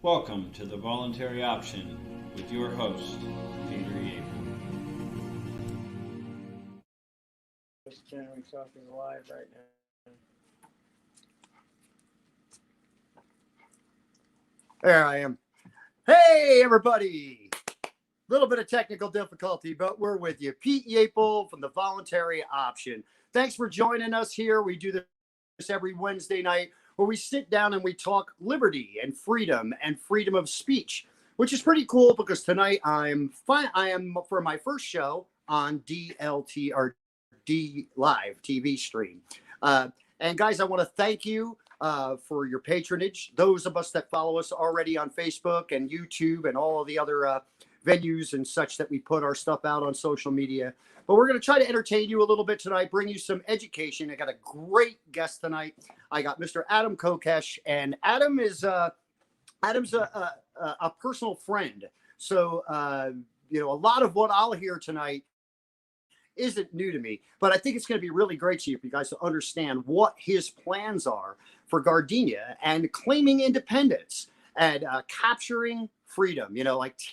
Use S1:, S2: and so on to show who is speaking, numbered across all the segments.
S1: Welcome to The Voluntary Option with your host, Peter Yates.
S2: We're talking live right now. There I am. Hey, everybody. Little bit of technical difficulty, but we're with you. Pete Yapel from The Voluntary Option. Thanks for joining us here. We do this every Wednesday night where we sit down and we talk liberty and freedom of speech, which is pretty cool because tonight I am for my first show on DLT or D Live TV stream. And guys, I want to thank you for your patronage. Those of us that follow us already on Facebook and YouTube and all of the other venues and such that we put our stuff out on social media. But we're going to try to entertain you a little bit tonight, bring you some education. I got a great guest tonight. I got Mr. Adam Kokesh, and Adam's a personal friend. So, a lot of what I'll hear tonight isn't new to me, but I think it's going to be really great for you guys to understand what his plans are for Gardenia and claiming independence and capturing freedom,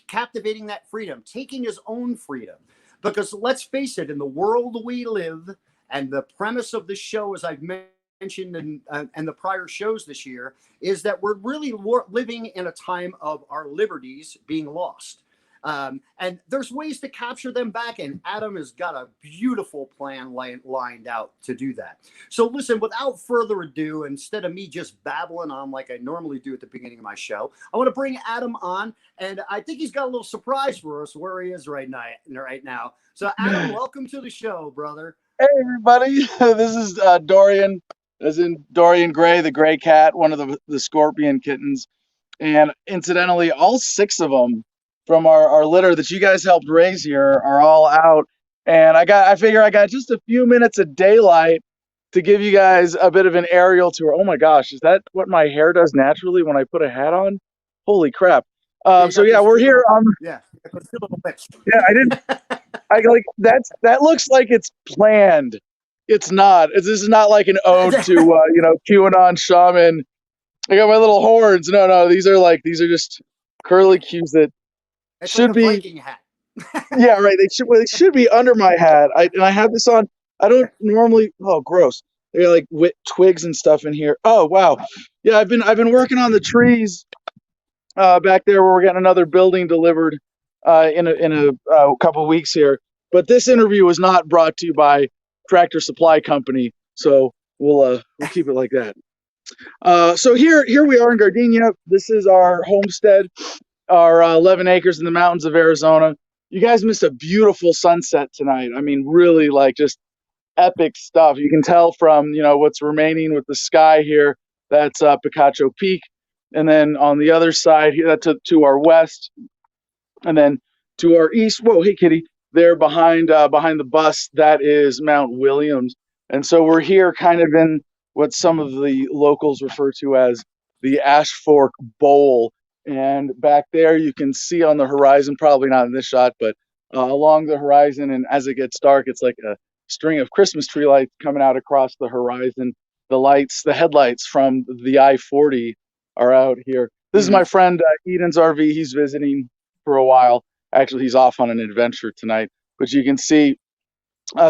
S2: captivating that freedom, taking his own freedom. Because let's face it, in the world we live, and the premise of this show, as I've mentioned in the prior shows this year, is that we're really living in a time of our liberties being lost. And there's ways to capture them back, and Adam has got a beautiful plan lined out to do that. So listen, without further ado, instead of me just babbling on like I normally do at the beginning of my show, I want to bring Adam on, and I think he's got a little surprise for us where he is right now. So Adam, welcome to the show, brother.
S3: Hey everybody, this is Dorian, as in Dorian Gray, the gray cat, one of the scorpion kittens. And incidentally, all 6 of them from our litter that you guys helped raise here are all out. And I figure I got just a few minutes of daylight to give you guys a bit of an aerial tour. Oh my gosh, is that what my hair does naturally when I put a hat on? Holy crap. So yeah, we're here on
S2: yeah,
S3: I didn't that looks like it's planned. It's not. This is not like an ode to QAnon shaman. I got my little horns. No, these are just curly cues that
S2: it's
S3: should
S2: like a
S3: be
S2: Viking hat.
S3: Yeah, right. They should be under my hat. I have this on. I don't normally. Oh, gross. They got like twigs and stuff in here. Oh wow. Yeah, I've been working on the trees back there where we're getting another building delivered in a couple weeks here. But this interview was not brought to you by Tractor Supply Company, so we'll keep it like that. So here we are in Gardenia. This is our homestead, our 11 acres in the mountains of Arizona. You guys missed a beautiful sunset tonight. I mean, really like just epic stuff. You can tell from, what's remaining with the sky here. That's Picacho Peak. And then on the other side here, that's to our west. And then to our east, whoa, hey, kitty, there behind the bus, that is Mount Williams. And so we're here kind of in what some of the locals refer to as the Ash Fork Bowl. And back there, you can see on the horizon, probably not in this shot, but along the horizon, and as it gets dark, it's like a string of Christmas tree lights coming out across the horizon. The headlights from the I-40 are out here. This is my friend Eden's RV. He's visiting for a while. Actually, he's off on an adventure tonight. But you can see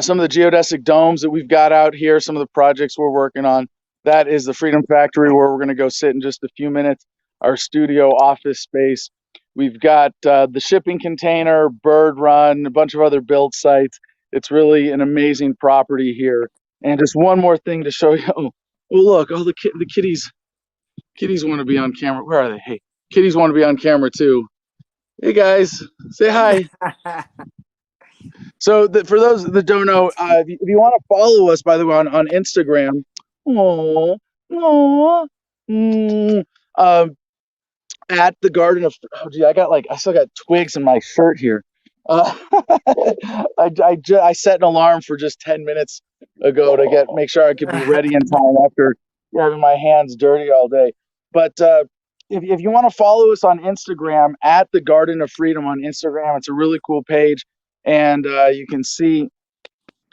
S3: some of the geodesic domes that we've got out here, some of the projects we're working on. That is the Freedom Factory, where we're going to go sit in just a few minutes. Our studio office space. We've got the shipping container, Bird Run, a bunch of other build sites. It's really an amazing property here. And just one more thing to show you. Oh look, the kitties. Kitties want to be on camera. Where are they? Hey, kitties want to be on camera too. Hey guys, say hi. So for those that don't know, if you want to follow us, by the way, on Instagram, at the Garden of, I still got twigs in my shirt here. I set an alarm for just 10 minutes ago to make sure I could be ready in time after having my hands dirty all day. But if you want to follow us on Instagram, at the Garden of Freedom on Instagram, it's a really cool page. And you can see,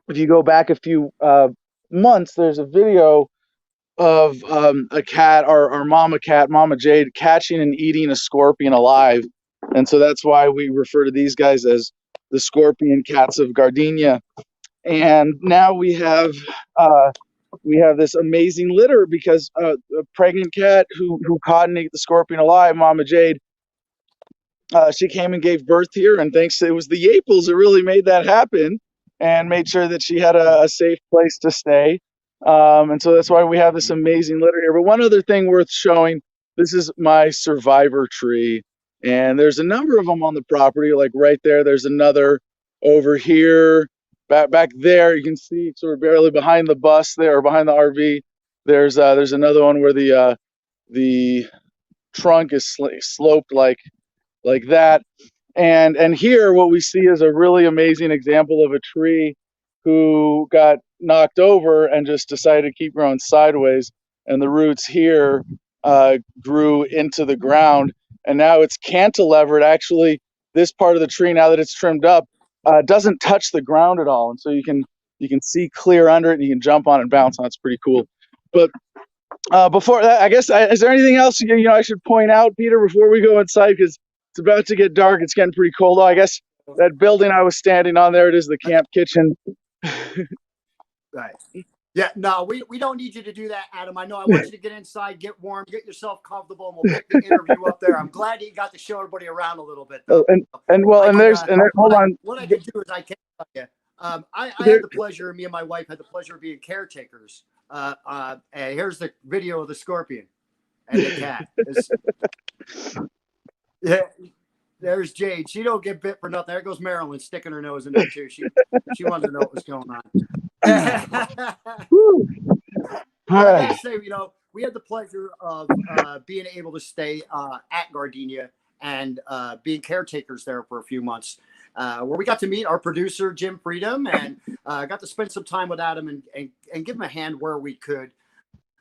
S3: if you go back a few months, there's a video a cat, our mama cat, Mama Jade, catching and eating a scorpion alive, and so that's why we refer to these guys as the scorpion cats of Gardenia. And now we have this amazing litter because a pregnant cat who caught and ate the scorpion alive, Mama Jade, she came and gave birth here, and thanks to it was the Yaples that really made that happen and made sure that she had a safe place to stay. And so that's why we have this amazing litter here. But one other thing worth showing, this is my survivor tree, and there's a number of them on the property. Like right there, there's another over here. Back there, you can see sort of barely behind the bus there, or behind the RV. There's another one where the trunk is sloped like that. And here what we see is a really amazing example of a tree who got knocked over and just decided to keep growing sideways, and the roots here grew into the ground, and now it's cantilevered. Actually, this part of the tree, now that it's trimmed up, doesn't touch the ground at all, and so you can see clear under it, and you can jump on it and bounce on it. It's pretty cool. But before that, I guess, is there anything else I should point out, Peter, before we go inside? Because it's about to get dark. It's getting pretty cold. Oh, I guess that building I was standing on, there it is, the camp kitchen.
S2: Right. Yeah, no, we don't need you to do that, Adam. I know I want you to get inside, get warm, get yourself comfortable, and we'll pick the interview up there. I'm glad you got to show everybody around a little bit, though.
S3: Hold on.
S2: What I can do is I can tell you. I had the pleasure, me and my wife had the pleasure of being caretakers. And here's the video of the scorpion and the cat. Yeah, there's Jade. She don't get bit for nothing. There goes Marilyn sticking her nose in there too. She wanted to know what was going on. I gotta say, we had the pleasure of being able to stay at Gardenia and being caretakers there for a few months, where we got to meet our producer Jim Freedom, and got to spend some time with Adam and give him a hand where we could.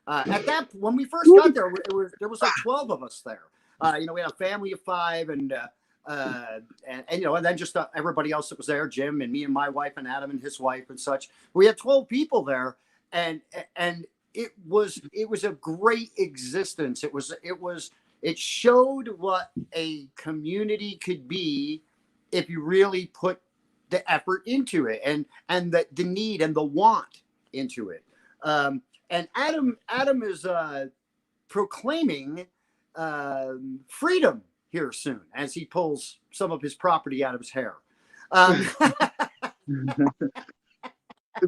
S2: When we first got there, there was like 12 of us there. We had a family of 5, and then just everybody else that was there, Jim and me and my wife and Adam and his wife and such. We had 12 people there, and it was a great existence. It showed what a community could be if you really put the effort into it, and the need and the want into it. And Adam is proclaiming freedom here soon as he pulls some of his property out of his hair.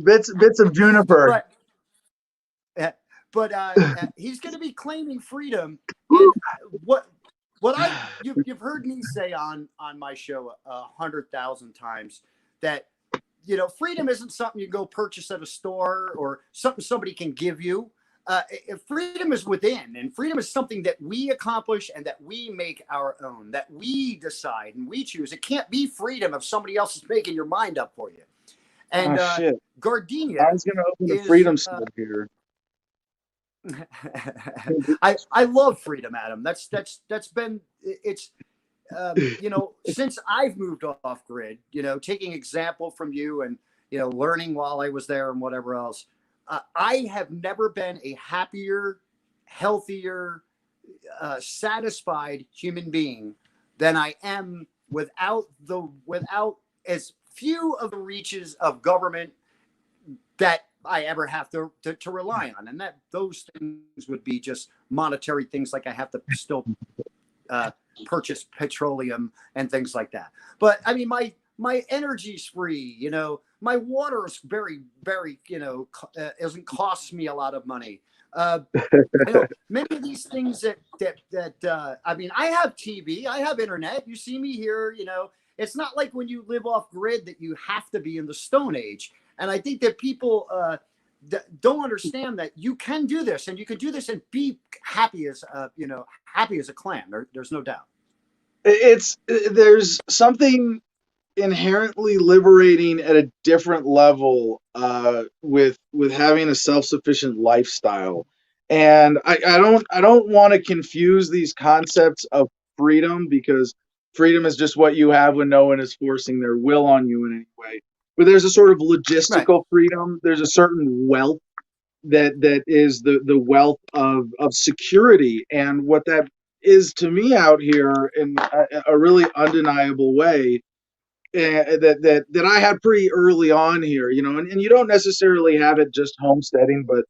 S3: Bits of juniper.
S2: But he's going to be claiming freedom. And you've heard me say on my show 100,000 times that freedom isn't something you go purchase at a store or something somebody can give you. Freedom is within, and freedom is something that we accomplish and that we make our own, that we decide and we choose. It can't be freedom if somebody else is making your mind up for you. And Gardenia,
S3: I was going to open the freedom store here.
S2: I love freedom, Adam. That's been it's since I've moved off grid, taking example from you and learning while I was there and whatever else. I have never been a happier, healthier, satisfied human being than I am without as few of the reaches of government that I ever have to rely on. And that those things would be just monetary things, like I have to still purchase petroleum and things like that. But I mean, my energy's free, my water is very, very, doesn't cost me a lot of money. Many of these things that I mean, I have TV, I have internet. You see me here, it's not like when you live off grid that you have to be in the Stone Age. And I think that people don't understand that you can do this, and you can do this and be happy as a clam. There's no doubt.
S3: There's something inherently liberating at a different level with having a self-sufficient lifestyle. And I don't want to confuse these concepts of freedom, because freedom is just what you have when no one is forcing their will on you in any way. But there's a sort of logistical freedom. There's a certain wealth that is the wealth of security. And what that is to me out here in a really undeniable way, that I had pretty early on here, and you don't necessarily have it just homesteading, but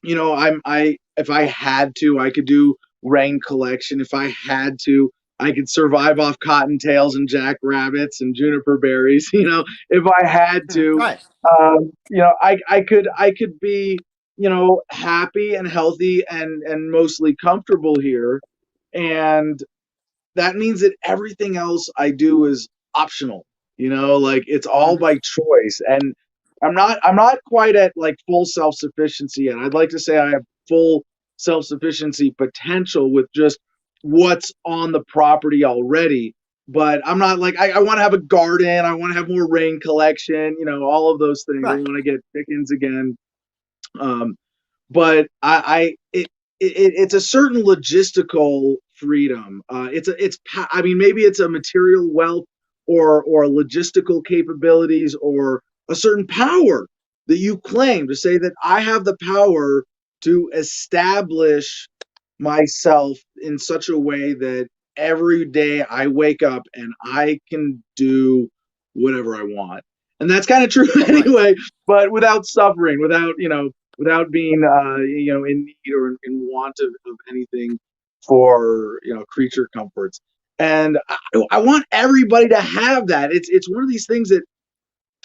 S3: I if I had to, I could do rain collection. If I had to, I could survive off cottontails and jackrabbits and juniper berries. If I had to,
S2: Right.
S3: I could be, happy and healthy and mostly comfortable here, and that means that everything else I do is optional. Like it's all
S2: Mhm.
S3: by choice. And I'm not quite at like full self-sufficiency yet. I'd like to say I have full self-sufficiency potential with just what's on the property already. But I'm not like I want to have a garden, I want to have more rain collection, all of those things. I
S2: Right.
S3: want to get chickens again. Um, but it's a certain logistical freedom. I mean, maybe it's a material wealth or logistical capabilities or a certain power that you claim to say that I have the power to establish myself in such a way that every day I wake up and I can do whatever I want. And that's kind of true
S2: Right.
S3: anyway, but without suffering, without being in need or in want of anything for creature comforts. And I want everybody to have that. It's one of these things that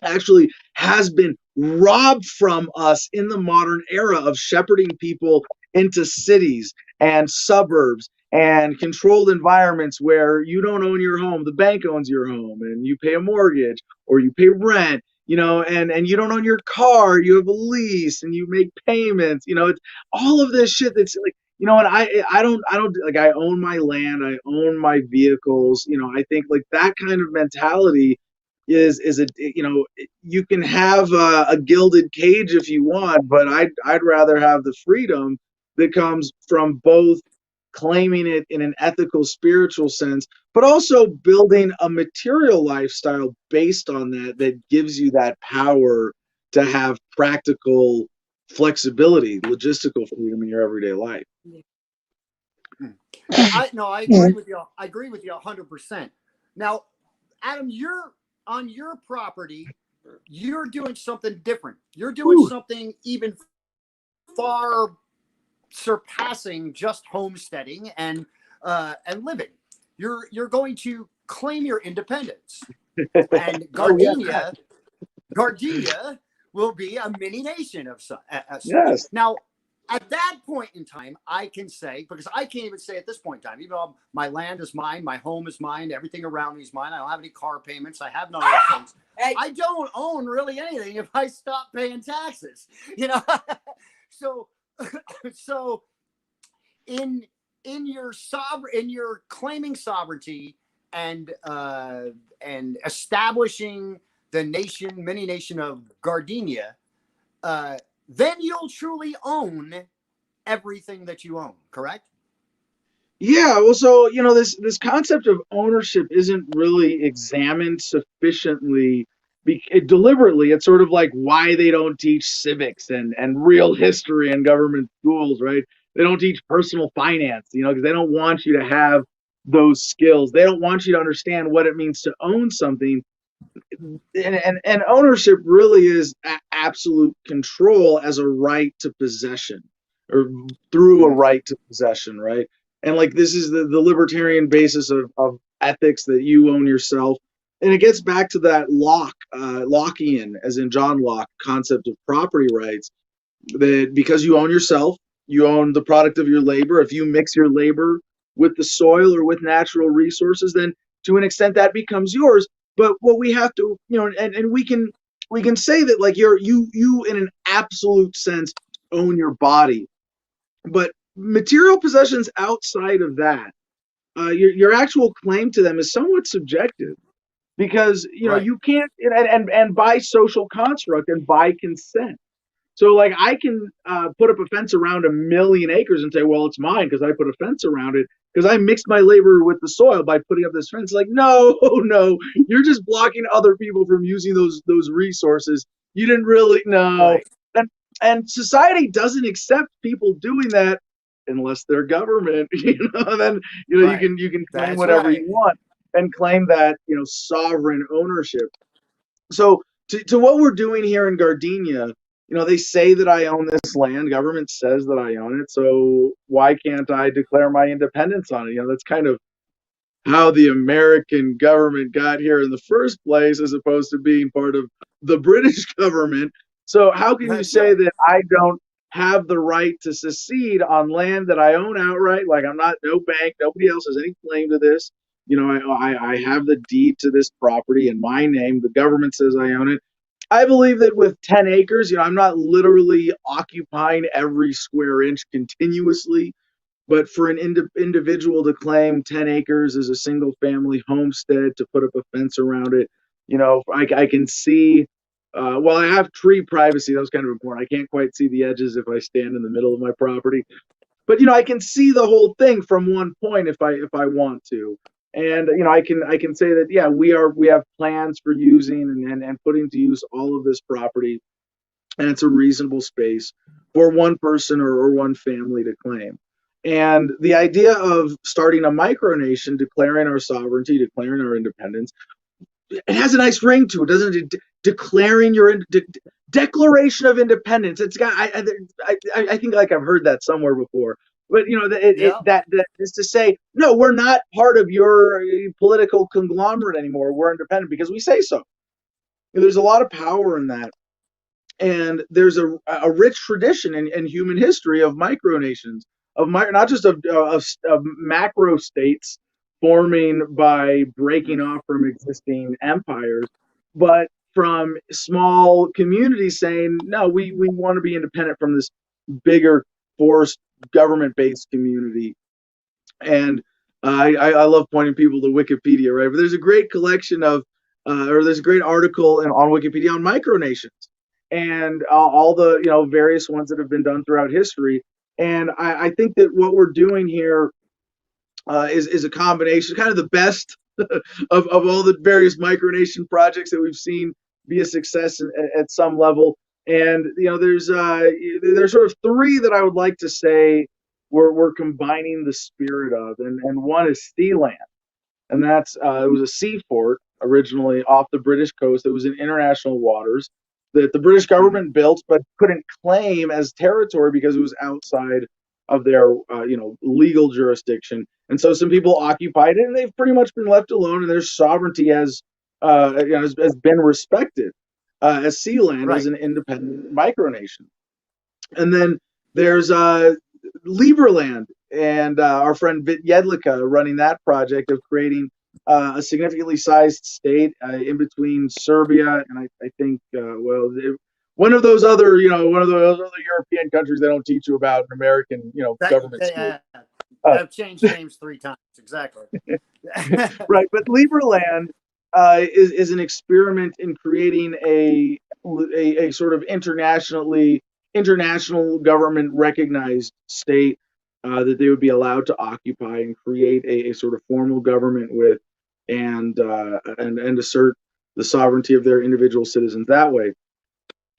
S3: actually has been robbed from us in the modern era of shepherding people into cities and suburbs and controlled environments where you don't own your home, the bank owns your home, and you pay a mortgage or you pay rent, and you don't own your car, you have a lease and you make payments. It's all of this shit that's like, and I don't like, I own my land, I own my vehicles. I think like that kind of mentality is a, you can have a gilded cage if you want, but I'd rather have the freedom that comes from both claiming it in an ethical, spiritual sense, but also building a material lifestyle based on that gives you that power to have practical flexibility, logistical freedom in your everyday life.
S2: Yeah, I agree with you. I agree with you 100%. Now, Adam, you're on your property. You're doing something different. You're doing
S3: Whew.
S2: something even far surpassing just homesteading and living. You're going to claim your independence, and
S3: Oh yeah.
S2: Gardenia will be a mini nation of such.
S3: Yes.
S2: Now, at that point in time, I can say, because I can't even say at this point in time, even though my land is mine, my home is mine, everything around me is mine. I don't have any car payments. I have none of those things.
S4: Hey.
S2: I don't own really anything if I stop paying taxes. So so in your claiming sovereignty and establishing the mini nation of Gardenia, then you'll truly own everything that you own, correct?
S3: Yeah, well, so this concept of ownership isn't really examined sufficiently, deliberately. It's sort of like why they don't teach civics and real history in government schools, right? They don't teach personal finance, because they don't want you to have those skills. They don't want you to understand what it means to own something. And ownership really is absolute control as a right to possession, or through a right to possession, right? And like this is the libertarian basis of ethics, that you own yourself. And it gets back to that Lockean, as in John Locke, concept of property rights, that because you own yourself, you own the product of your labor. If you mix your labor with the soil or with natural resources, then to an extent that becomes yours. But what we have to, and we can say that like you in an absolute sense own your body, but material possessions outside of that, your actual claim to them is somewhat subjective, because
S2: Right.
S3: you can't, and by social construct and by consent. So like I can put up a fence around 1,000,000 acres and say, well, it's mine because I put a fence around it because I mixed my labor with the soil by putting up this fence. Like, no, no, you're just blocking other people from using those resources. You didn't really know.
S2: Right.
S3: And and society doesn't accept people doing that unless they're government. And then
S2: Right.
S3: you can claim
S2: That's
S3: whatever
S2: right.
S3: you want and claim that sovereign ownership. So to what we're doing here in Gardenia, they say that I own this land. Government says that I own it. So why can't I declare my independence on it? That's kind of how the American government got here in the first place, as opposed to being part of the British government. So how can you
S2: That's
S3: say
S2: right.
S3: that I don't have the right to secede on land that I own outright? Like, I'm not, no bank, nobody else has any claim to this. I have the deed to this property in my name. The government says I own it. I believe that with 10 acres, I'm not literally occupying every square inch continuously, but for an individual to claim 10 acres as a single family homestead, to put up a fence around it, I can see, well, I have tree privacy. That was kind of important. I can't quite see the edges if I stand in the middle of my property. But, I can see the whole thing from one point if I want to. And, I can say that, yeah, we have plans for using and putting to use all of this property. And it's a reasonable space for one person or one family to claim. And the idea of starting a micronation, declaring our sovereignty, declaring our independence, it has a nice ring to it, doesn't it? Declaring your Declaration of Independence. It's got. I think like I've heard that somewhere before. But
S2: Yeah.
S3: that is to say, no, we're not part of your political conglomerate anymore. We're independent because we say so. There's a lot of power in that. And there's a rich tradition in human history of micronations, not just of macro states forming by breaking off from existing empires, but from small communities saying, no, we want to be independent from this bigger forced government-based community. And I love pointing people to Wikipedia, right? But there's a great collection of, or there's a great article on Wikipedia on micronations and all the various ones that have been done throughout history. And I think that what we're doing here is a combination, kind of the best of all the various micronation projects that we've seen be a success at some level. And there's sort of three that I would like to say we're combining the spirit of, and one is Sealand, and that's it was a sea fort originally off the British coast. It was in international waters that the British government built, but couldn't claim as territory because it was outside of their legal jurisdiction. And so some people occupied it, and they've pretty much been left alone, and their sovereignty has been respected as Sealand
S2: Right.
S3: as an independent micronation. And then there's Liberland, and our friend Vit Jedlicka running that project of creating a significantly sized state in between Serbia and I think one of those other European countries they don't teach you about in American government school.
S2: I've changed names 3 times. Exactly.
S3: Right, but Liberland is an experiment in creating a sort of international government recognized state that they would be allowed to occupy and create a sort of formal government with, and assert the sovereignty of their individual citizens that way.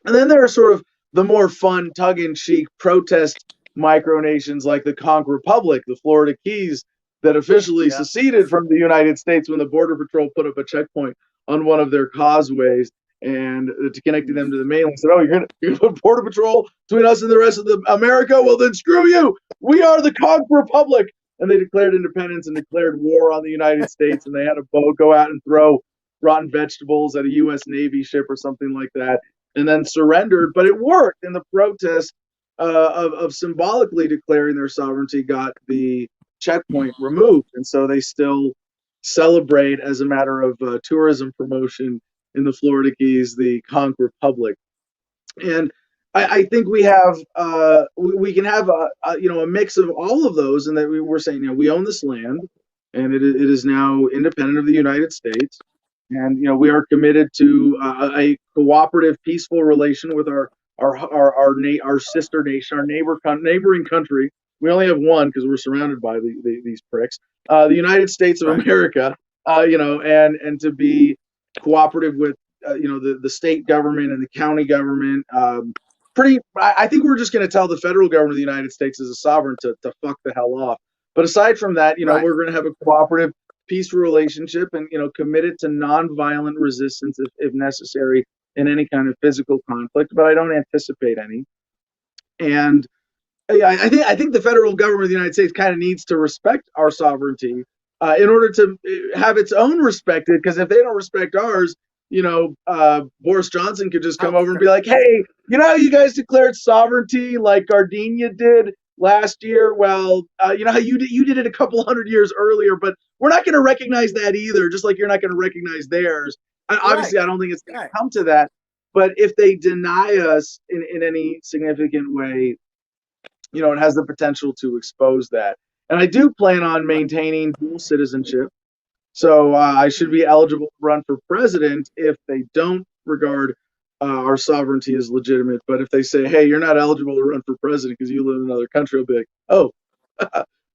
S3: And then there are sort of the more fun, tongue-in-cheek protest micronations like the Conch Republic, the Florida Keys, that officially seceded from the United States when the Border Patrol put up a checkpoint on one of their causeways and to connect them to the mainland. Said, "Oh, you're gonna put Border Patrol between us and the rest of America? Well, then screw you. We are the Conch Republic." And they declared independence and declared war on the United States. And they had a boat go out and throw rotten vegetables at a U.S. Navy ship or something like that, and then surrendered. But it worked, and the protest of symbolically declaring their sovereignty got the checkpoint removed, and so they still celebrate as a matter of tourism promotion in the Florida Keys, the Conch Republic. And I think we have we can have a mix of all of those, and that we're saying we own this land, and it is now independent of the United States, and we are committed to a cooperative, peaceful relation with our sister nation, our neighboring country. We only have one because we're surrounded by these pricks. The United States of America, and to be cooperative with the state government and the county government, I think we're just going to tell the federal government of the United States as a sovereign to fuck the hell off. But aside from that,
S2: Right.
S3: we're going to have a cooperative, peaceful relationship, and committed to nonviolent resistance if necessary in any kind of physical conflict. But I don't anticipate any. And I think the federal government of the United States kind of needs to respect our sovereignty in order to have its own respected. Because if they don't respect ours, Boris Johnson could just come over and be like, "Hey, how you guys declared sovereignty like Gardenia did last year? Well, how you did it a couple hundred years earlier, but we're not going to recognize that either. Just like you're not going to recognize theirs. And obviously, I don't think it's going to come to that. But if they deny us in any significant way, it has the potential to expose that. And I do plan on maintaining dual citizenship. So I should be eligible to run for president if they don't regard our sovereignty as legitimate. But if they say, hey, you're not eligible to run for president because you live in another country, I'll be like, oh,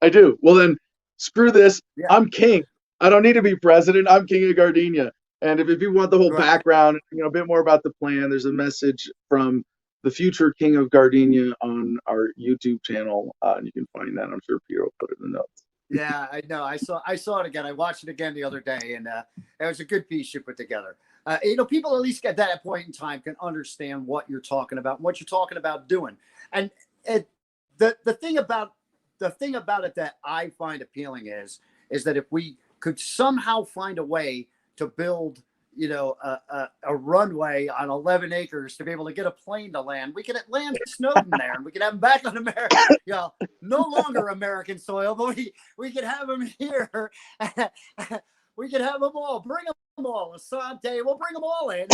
S3: I do. Well, then screw this. Yeah. I'm king. I don't need to be president. I'm king of Gardenia. And if you want the whole background, a bit more about the plan, there's a message from the future king of Gardenia on our YouTube channel. And you can find that. I'm sure Peter will put it in the notes.
S2: Yeah, I know. I saw it again. I watched it again the other day, and it was a good piece you put together. People at least at that point in time can understand what you're talking about, what you're talking about doing. And the thing about it that I find appealing is that if we could somehow find a way to build, a runway on 11 acres to be able to get a plane to land, we could land Snowden there, and we could have him back on America. No longer American soil, but we could have him here. We could have them all. Bring them all. Asante, we'll bring them all in,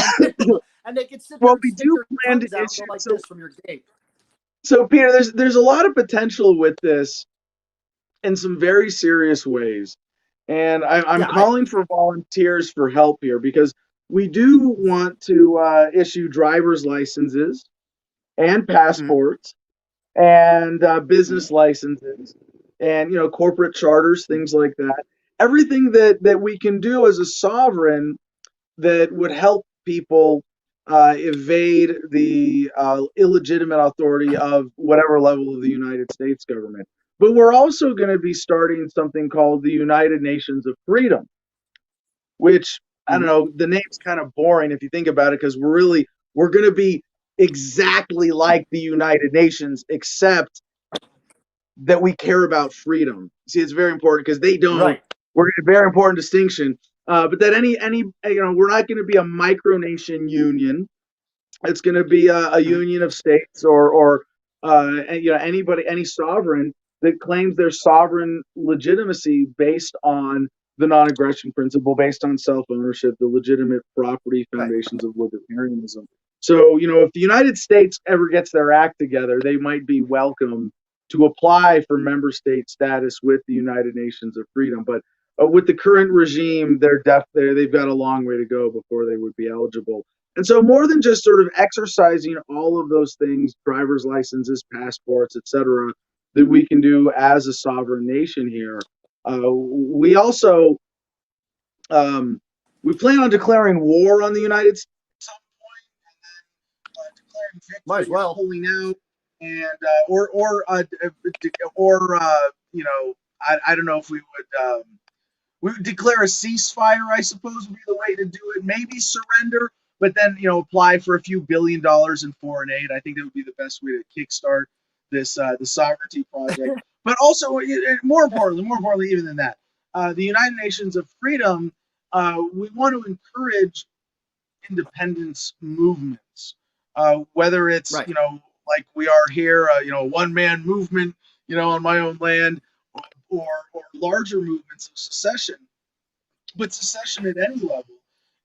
S2: and they can sit there.
S3: Well, we do plan to issue
S2: like this from your gate.
S3: So, Peter, there's a lot of potential with this in some very serious ways. And I'm calling for volunteers for help here, because we do want to issue driver's licenses and passports and business licenses and, corporate charters, things like that. Everything that we can do as a sovereign that would help people evade the illegitimate authority of whatever level of the United States government. But we're also going to be starting something called the United Nations of Freedom, which, I don't know, the name's kind of boring if you think about it, because we're going to be exactly like the United Nations, except that we care about freedom. See, it's very important because they don't. Right. We're a very important distinction. But that we're not going to be a micronation union. It's going to be a union of states or any sovereign that claims their sovereign legitimacy based on the non-aggression principle, based on self-ownership, the legitimate property foundations of libertarianism. So, if the United States ever gets their act together, they might be welcome to apply for member state status with the United Nations of Freedom. But with the current regime, they've got a long way to go before they would be eligible. And so more than just sort of exercising all of those things, driver's licenses, passports, etc., that we can do as a sovereign nation here, we also we plan on declaring war on the United States at some point, and then declaring victory,
S2: might as well,
S3: pulling out, and I don't know if we would declare a ceasefire, I suppose, would be the way to do it. Maybe surrender, but then apply for a few $1 billion in foreign aid. I think that would be the best way to kickstart this the sovereignty project. But also, more importantly, even than that, the United Nations of Freedom, we want to encourage independence movements, whether it's like we are here, a one-man movement, on my own land, or larger movements of secession, but secession at any level,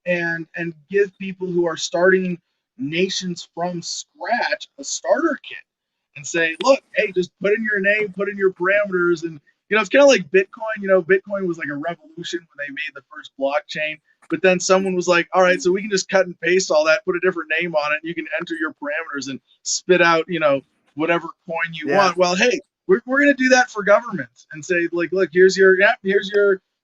S3: and give people who are starting nations from scratch a starter kit. And say, look, hey, just put in your name, put in your parameters. And, it's kind of like Bitcoin. Bitcoin was like a revolution when they made the first blockchain. But then someone was like, all right, so we can just cut and paste all that, put a different name on it, and you can enter your parameters and spit out, whatever coin you want. Well, hey, we're going to do that for governments and say, like, look, here's your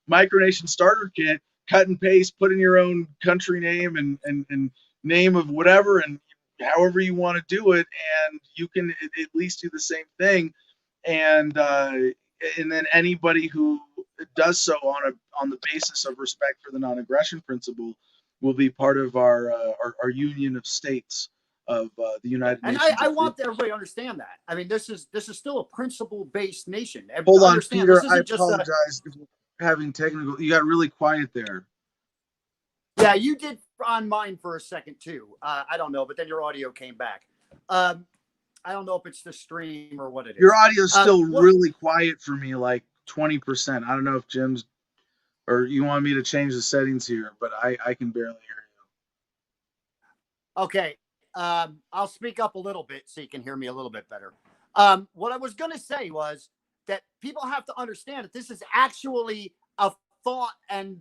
S3: micronation starter kit, cut and paste, put in your own country name and name of whatever, and however you want to do it, and you can at least do the same thing. And then anybody who does so on the basis of respect for the non-aggression principle will be part of our union of states of the
S2: Yeah,
S3: United
S2: and
S3: Nations
S2: I
S3: of Freedom.
S2: want everybody to understand that. I mean, this is still a principle-based nation.
S3: Hold on,
S2: Understand,
S3: Peter.
S2: this
S3: I
S2: isn't just a.
S3: apologize for having technical. You got really quiet there.
S2: Yeah, you did on mine for a second too. I don't know, but then your audio came back. I don't know if it's the stream or what it is.
S3: Your audio is still
S2: What,
S3: really quiet for me, like 20%. I don't know if Jim's or you want me to change the settings here, but I can barely hear
S2: okay, I'll speak up a little bit so you can hear me a little bit better. What I was going to say was that people have to understand that this is actually a thought and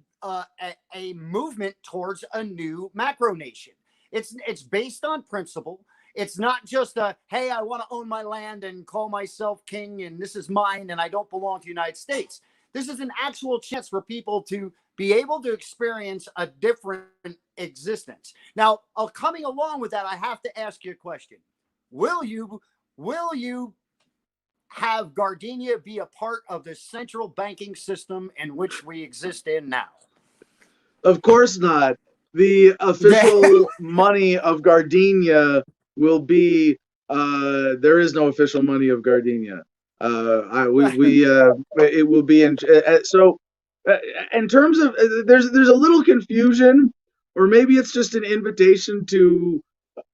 S2: a movement towards a new macro nation. It's based on principle. It's not just a, hey, I want to own my land and call myself king and this is mine and I don't belong to the United States. This is an actual chance for people to be able to experience a different existence. Now, coming along with that, I have to ask you a question. Will you have Gardenia be a part of the central banking system in which we exist in now?
S3: Of course not. The official money of Gardenia will be. There is no official money of Gardenia. It will be in. So, in terms of there's a little confusion, or maybe it's just an invitation to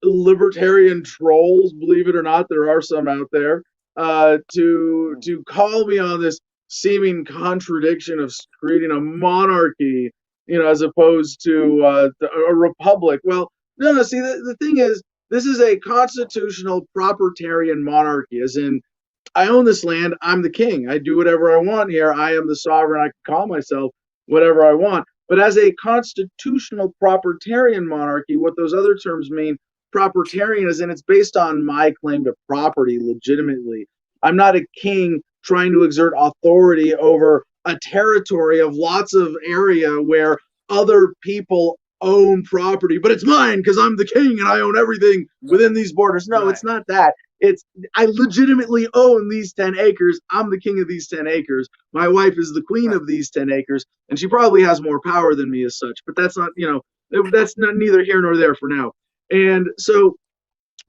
S3: libertarian trolls. Believe it or not, there are some out there to call me on this seeming contradiction of creating a monarchy, as opposed to a republic. Well, no. See, the thing is, this is a constitutional proprietarian monarchy, as in, I own this land. I'm the king. I do whatever I want here. I am the sovereign. I can call myself whatever I want. But as a constitutional proprietarian monarchy, what those other terms mean, proprietarian is in it's based on my claim to property legitimately. I'm not a king trying to exert authority over a territory of lots of area where other people own property, but it's mine because I'm the king and I own everything within these borders. No, it's not that. It's I legitimately own these 10 acres. I'm the king of these 10 acres. My wife is the queen of these 10 acres, and she probably has more power than me as such, but that's not, that's not neither here nor there for now. And so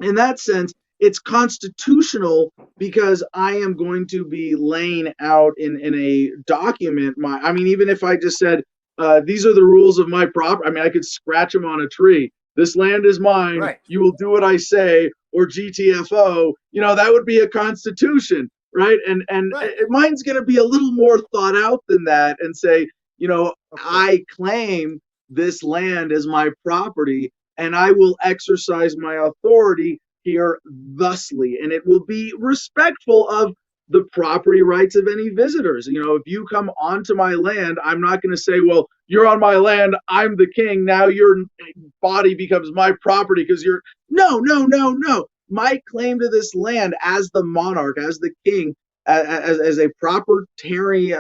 S3: in that sense, it's constitutional because I am going to be laying out in a document even if I just said, these are the rules of my property. I mean, I could scratch them on a tree. This land is mine.
S2: Right.
S3: You will do what I say, or GTFO. That would be a constitution, right? And mine's going to be a little more thought out than that, and say, I claim this land as my property, and I will exercise my authority here thusly, and it will be respectful of the property rights of any visitors. If you come onto my land, I'm not going to say, well, you're on my land, I'm the king, now your body becomes my property because you're no. My claim to this land as the monarch, as the king, as a proprietary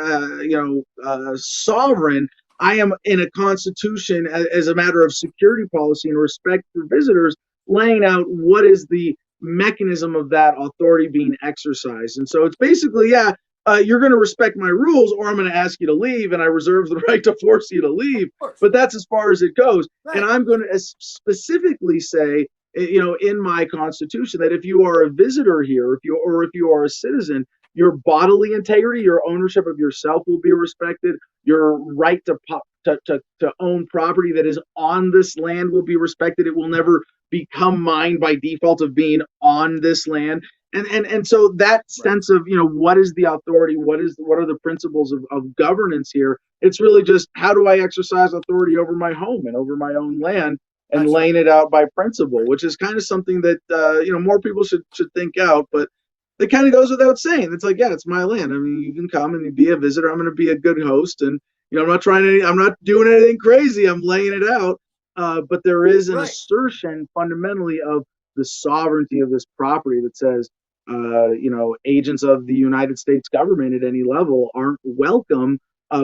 S3: sovereign, I am in a constitution as a matter of security policy and respect for visitors, laying out what is the mechanism of that authority being exercised. And so it's basically, you're going to respect my rules or I'm going to ask you to leave, and I reserve the right to force you to leave. But that's as far as it goes. Right. And I'm going to specifically say, in my constitution, that if you are a visitor here, if you are a citizen, your bodily integrity, your ownership of yourself will be respected. Your right to own property that is on this land will be respected. It will never become mine by default of being on this land. And so that sense of, what is the authority? What are the principles of governance here? It's really just, how do I exercise authority over my home and over my own land, and laying it out by principle, which is kind of something that, more people should think out. But it kind of goes without saying. It's like, it's my land. I mean, you can come and be a visitor. I'm going to be a good host, and I'm not doing anything crazy. I'm laying it out. But there is an assertion fundamentally of the sovereignty of this property that says, agents of the United States government at any level aren't welcome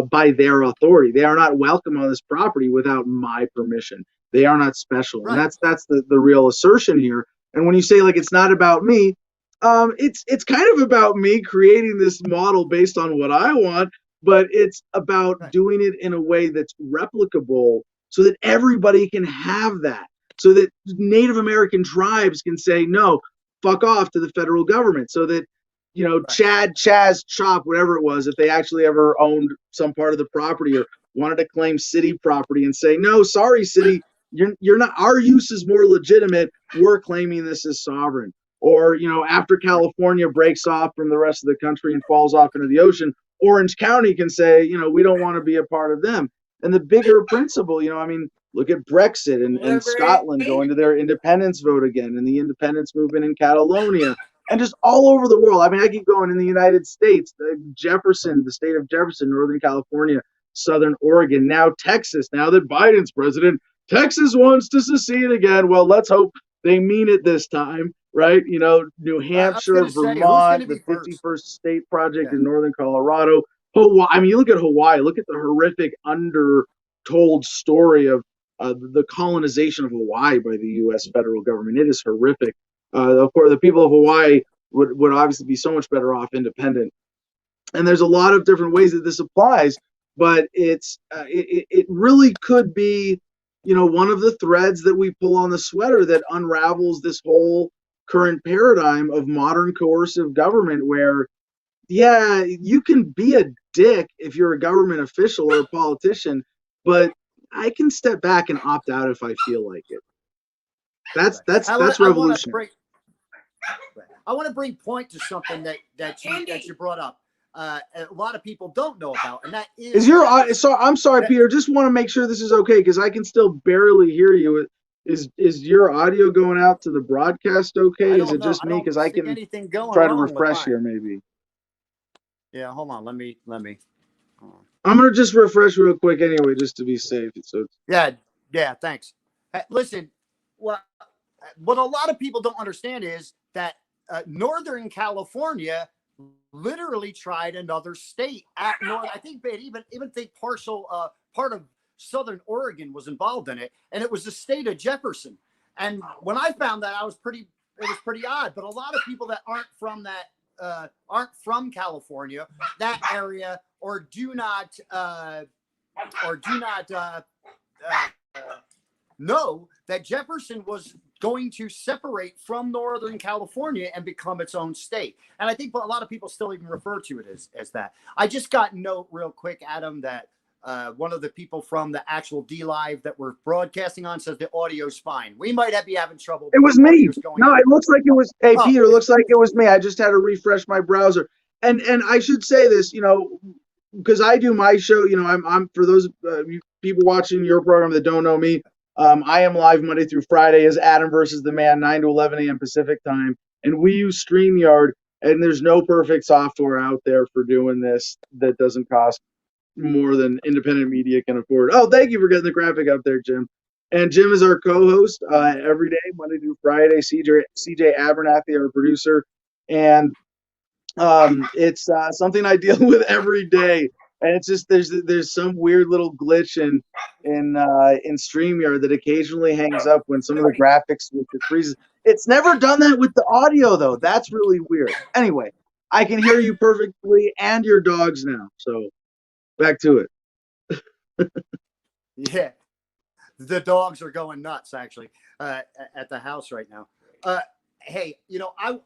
S3: by their authority. They are not welcome on this property without my permission. They are not special.
S2: Right.
S3: And that's the real assertion here. And when you say like it's not about me, it's kind of about me creating this model based on what I want, but it's about doing it in a way that's replicable so that everybody can have that. So that Native American tribes can say, no, fuck off to the federal government. So that, you know, Chad, Chaz, Chop, whatever it was, if they actually ever owned some part of the property or wanted to claim city property and say, no, sorry, city, you're not, our use is more legitimate. We're claiming this as sovereign. Or, you know, after California breaks off from the rest of the country and falls off into the ocean, Orange County can say, you know, we don't want to be a part of them. And the bigger principle, you know, I mean, look at Brexit and Scotland going to their independence vote again, and the independence movement in Catalonia, and just all over the world. I mean, I keep going in the United States, Jefferson, the state of Jefferson, Northern California, Southern Oregon, now Texas. Now that Biden's president, Texas wants to secede again. Well, let's hope they mean it this time, right? You know, New Hampshire, Vermont, the 51st State Project in Northern Colorado. Hawaii. I mean, you look at Hawaii, look at the horrific undertold story of the colonization of Hawaii by the U.S. federal government. It is horrific. Of course, the people of Hawaii would obviously be so much better off independent. And there's a lot of different ways that this applies, but it really could be, you know, one of the threads that we pull on the sweater that unravels this whole current paradigm of modern coercive government where, yeah, you can be a dick if you're a government official or a politician, but I can step back and opt out if I feel like it. That's revolution.
S2: I want to bring point to something that you brought up. A lot of people don't know about, and that is your.
S3: So I'm sorry, Peter. Just want to make sure this is okay because I can still barely hear you. Is your audio going out to the broadcast? Okay, is it just me? Because I can try to refresh here, maybe.
S2: Yeah, hold on. Let me.
S3: I'm gonna just refresh real quick anyway, just to be safe. So
S2: yeah. Thanks. Listen, what a lot of people don't understand is that Northern California literally tried another state at north. I think they even think part of Southern Oregon was involved in it, and it was the state of Jefferson. And when I found that, it was pretty odd. But a lot of people that aren't from California, that area, or do not know that Jefferson was going to separate from Northern California and become its own state. And I think a lot of people still even refer to it as that. I just got a note real quick, Adam, that one of the people from the actual D-Live that we're broadcasting on says the audio's fine. We might be having trouble.
S3: It was me. No, it looks like it was. Hey, Peter, it looks like it was me. I just had to refresh my browser. And I should say this, you know, because I do my show, you know, I'm for those people watching your program that don't know me, I am live Monday through Friday as Adam versus the Man, 9 to 11 a.m. Pacific time. And we use StreamYard, and there's no perfect software out there for doing this that doesn't cost more than independent media can afford. Oh, thank you for getting the graphic up there, Jim. And Jim is our co-host every day, Monday through Friday. CJ Abernathy, our producer. And it's something I deal with every day. And it's just there's some weird little glitch in StreamYard that occasionally hangs up when some of the graphics freezes. It's never done that with the audio though. That's really weird. Anyway, I can hear you perfectly and your dogs now. So back to it.
S2: Yeah, the dogs are going nuts actually at the house right now. Hey, you know, I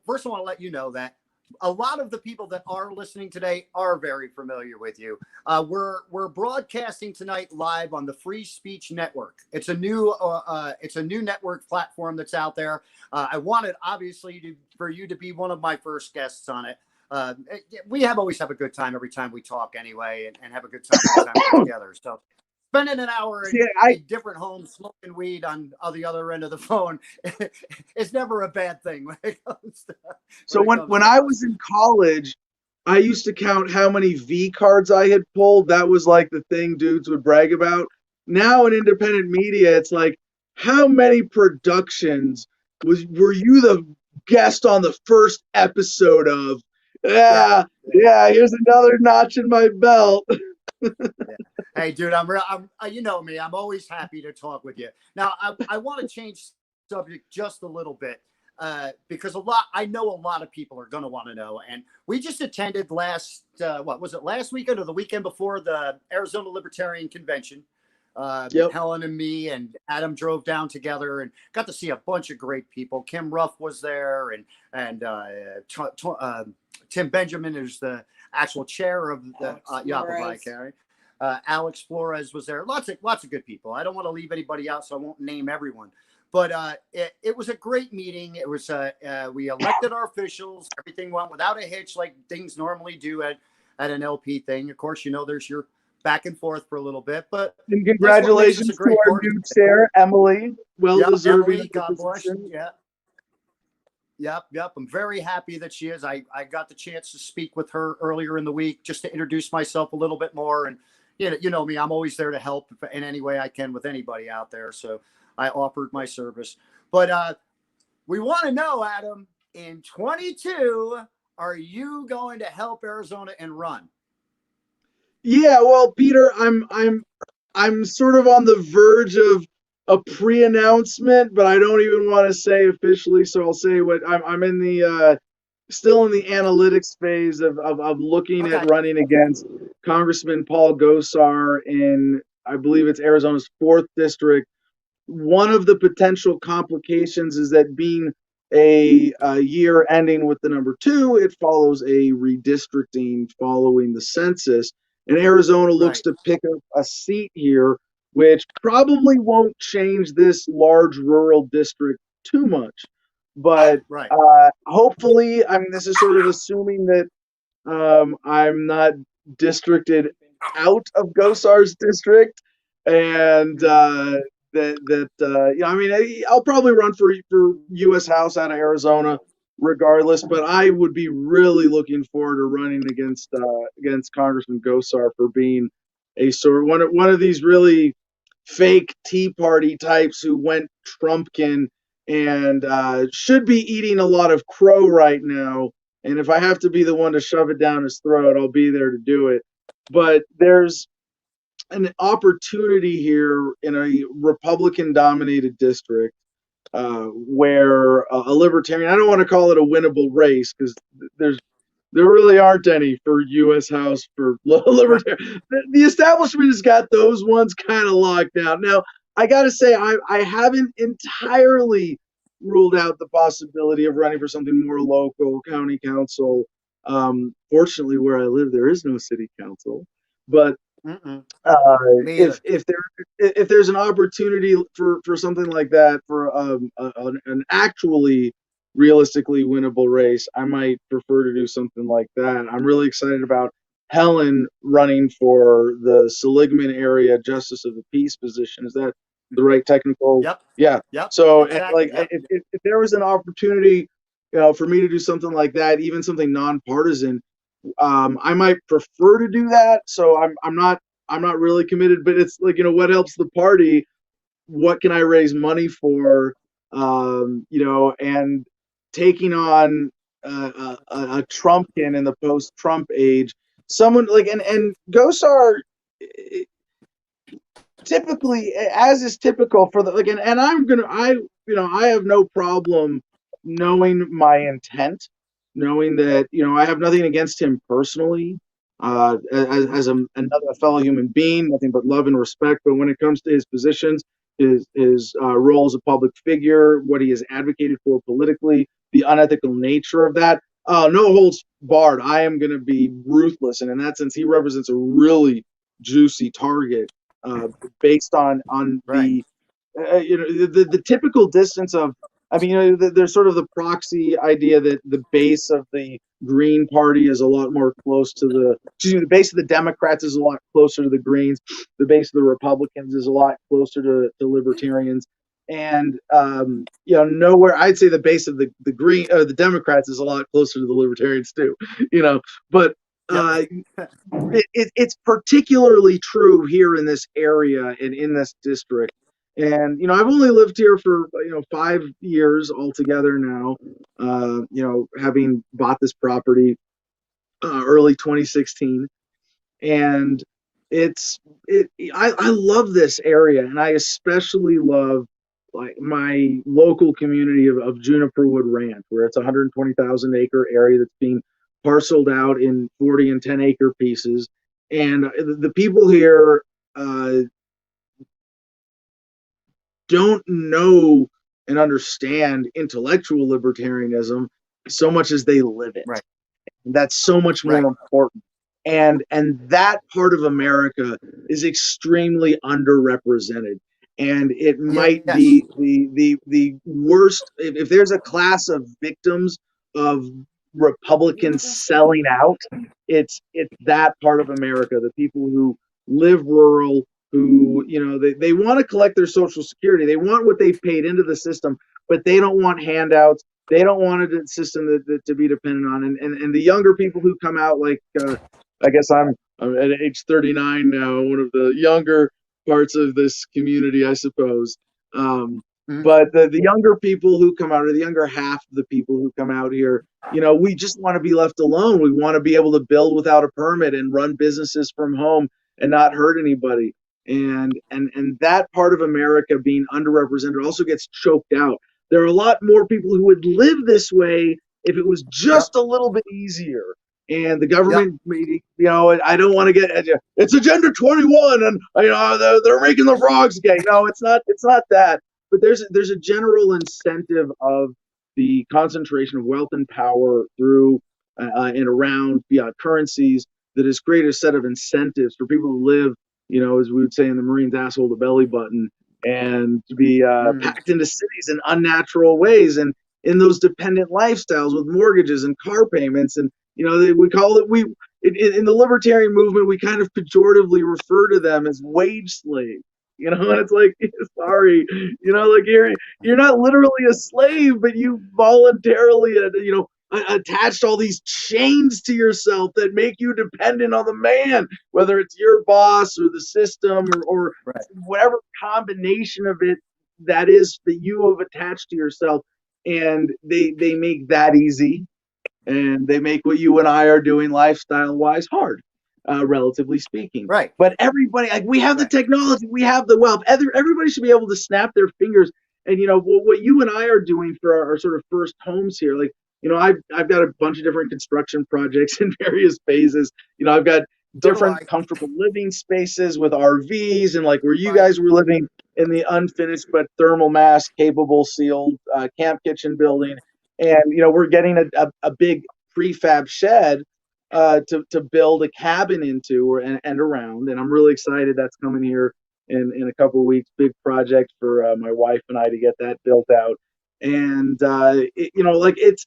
S2: first want to let you know that a lot of the people that are listening today are very familiar with you. We're broadcasting tonight live on the Free Speech Network. It's a new network platform that's out there. I wanted obviously for you to be one of my first guests on it. We always have a good time every time we talk anyway, and have a good time every time we're together. So spending an hour in a different home smoking weed on the other end of the phone is never a bad thing when it comes to.
S3: So when I was in college, I used to count how many V cards I had pulled. That was like the thing dudes would brag about. Now in independent media, it's like, how many productions were you the guest on the first episode of? Yeah, here's another notch in my belt.
S2: Yeah. Hey, dude, you know me. I'm always happy to talk with you. Now, I want to change subject just a little bit because I know a lot of people are going to want to know. And we just attended what was it, last weekend or the weekend before, the Arizona Libertarian Convention.
S3: Yep.
S2: Helen and me and Adam drove down together and got to see a bunch of great people. Kim Ruff was there, and Tim Benjamin is the actual chair of the Yavapai. Alex Flores was there. Lots of good people. I don't want to leave anybody out, so I won't name everyone. But it was a great meeting. It was we elected our officials. Everything went without a hitch, like things normally do at an LP thing. Of course, there's your back and forth for a little bit, but
S3: and congratulations to our new chair, Emily. Well-deserved.
S2: Emily, God bless you. Yep. I'm very happy that she is. I got the chance to speak with her earlier in the week just to introduce myself a little bit more. And you know me, I'm always there to help in any way I can with anybody out there. So I offered my service. But we want to know, Adam, in 22, are you going to help Arizona and run?
S3: Yeah, well, Peter, I'm sort of on the verge of a pre-announcement, but I don't even want to say officially, so I'll say what I'm in the still in the analytics phase of looking at running against Congressman Paul Gosar in, I believe it's Arizona's 4th district. One of the potential complications is that being a year ending with the number 2, it follows a redistricting following the census. And Arizona looks to pick up a seat here, which probably won't change this large rural district too much. But hopefully, this is sort of assuming that I'm not districted out of Gosar's district, and I'll probably run for U.S. House out of Arizona regardless, but I would be really looking forward to running against Congressman Gosar for being a sort of one of these really fake Tea Party types who went Trumpkin and should be eating a lot of crow right now. And if I have to be the one to shove it down his throat, I'll be there to do it. But there's an opportunity here in a Republican-dominated district where a libertarian, I don't want to call it a winnable race because there really aren't any for U.S. House for libertarian. The establishment has got those ones kind of locked down. Now, I got to say, I haven't entirely ruled out the possibility of running for something more local, county council. Fortunately, where I live, there is no city council. But if there's an opportunity for something like that, for an actually realistically winnable race, I might prefer to do something like that. I'm really excited about Helen running for the Seligman area Justice of the Peace position. Is that the right technical?
S2: Yep.
S3: Yeah.
S2: Yep.
S3: So exactly. If there was an opportunity, for me to do something like that, even something nonpartisan, I might prefer to do that. So I'm not really committed, but it's like, what helps the party? What can I raise money for? And taking on a Trumpkin in the post-Trump age, someone like and Gosar typically, as is typical for and I have no problem knowing my intent, knowing that I have nothing against him personally, as another fellow human being, nothing but love and respect. But when it comes to his positions, his role as a public figure, what he has advocated for politically, the unethical nature of that, no holds barred. I am going to be ruthless, and in that sense, he represents a really juicy target, based on the typical distance of. There's sort of the proxy idea that the base of the Green Party is a lot more close to the base of the Democrats is a lot closer to the Greens. The base of the Republicans is a lot closer to Libertarians. And, nowhere, I'd say the base of the the Democrats is a lot closer to the Libertarians too, but it's particularly true here in this area and in this district. And I've only lived here for 5 years altogether now. Having bought this property early 2016, and I love this area, and I especially love like my local community of Juniper Wood Ranch, where it's a 120,000 acre area that's being parceled out in 40 and 10 acre pieces. And the people here don't know and understand intellectual libertarianism so much as they live it.
S2: Right.
S3: That's so much more important. And that part of America is extremely underrepresented. And it might be the worst if there's a class of victims of Republicans selling out, it's that part of America, the people who live rural, who, you know, they want to collect their Social Security. They want what they've paid into the system, but they don't want handouts. They don't want a system to be dependent on. And the younger people who come out, like, I guess I'm at age 39 now, one of the younger parts of this community, I suppose. But the younger people who come out, or the younger half of the people who come out here, you know, we just want to be left alone. We want to be able to build without a permit and run businesses from home and not hurt anybody. And that part of America being underrepresented also gets choked out. There are a lot more people who would live this way if it was just a little bit easier. And the government, you know, I don't want to get it's Agenda 21, and you know they're making the frogs gay. No, it's not. It's not that. But there's a general incentive of the concentration of wealth and power through and around fiat currencies that has created a set of incentives for people to live, you know, as we would say in the Marines, asshole to belly button, and to be packed into cities in unnatural ways and in those dependent lifestyles with mortgages and car payments. And, you know, we call it, in the libertarian movement, we kind of pejoratively refer to them as wage slaves. You know, and it's like, sorry, you know, like you're not literally a slave, but you voluntarily, you know, attached all these chains to yourself that make you dependent on the man, whether it's your boss or the system or whatever combination of it that is that you have attached to yourself. And they make that easy, and they make what you and I are doing lifestyle wise hard, relatively speaking.
S2: Right.
S3: But everybody, like, we have the technology, we have the wealth. Everybody should be able to snap their fingers. And, you know, what you and I are doing for our sort of first homes here, like, you know, I've got a bunch of different construction projects in various phases. You know, I've got different comfortable living spaces with RVs, and like where you guys were living in the unfinished but thermal mass capable sealed camp kitchen building. And, you know, we're getting a big prefab shed to build a cabin into and around. And I'm really excited that's coming here in a couple of weeks. Big project for my wife and I to get that built out. And, you know, like, it's,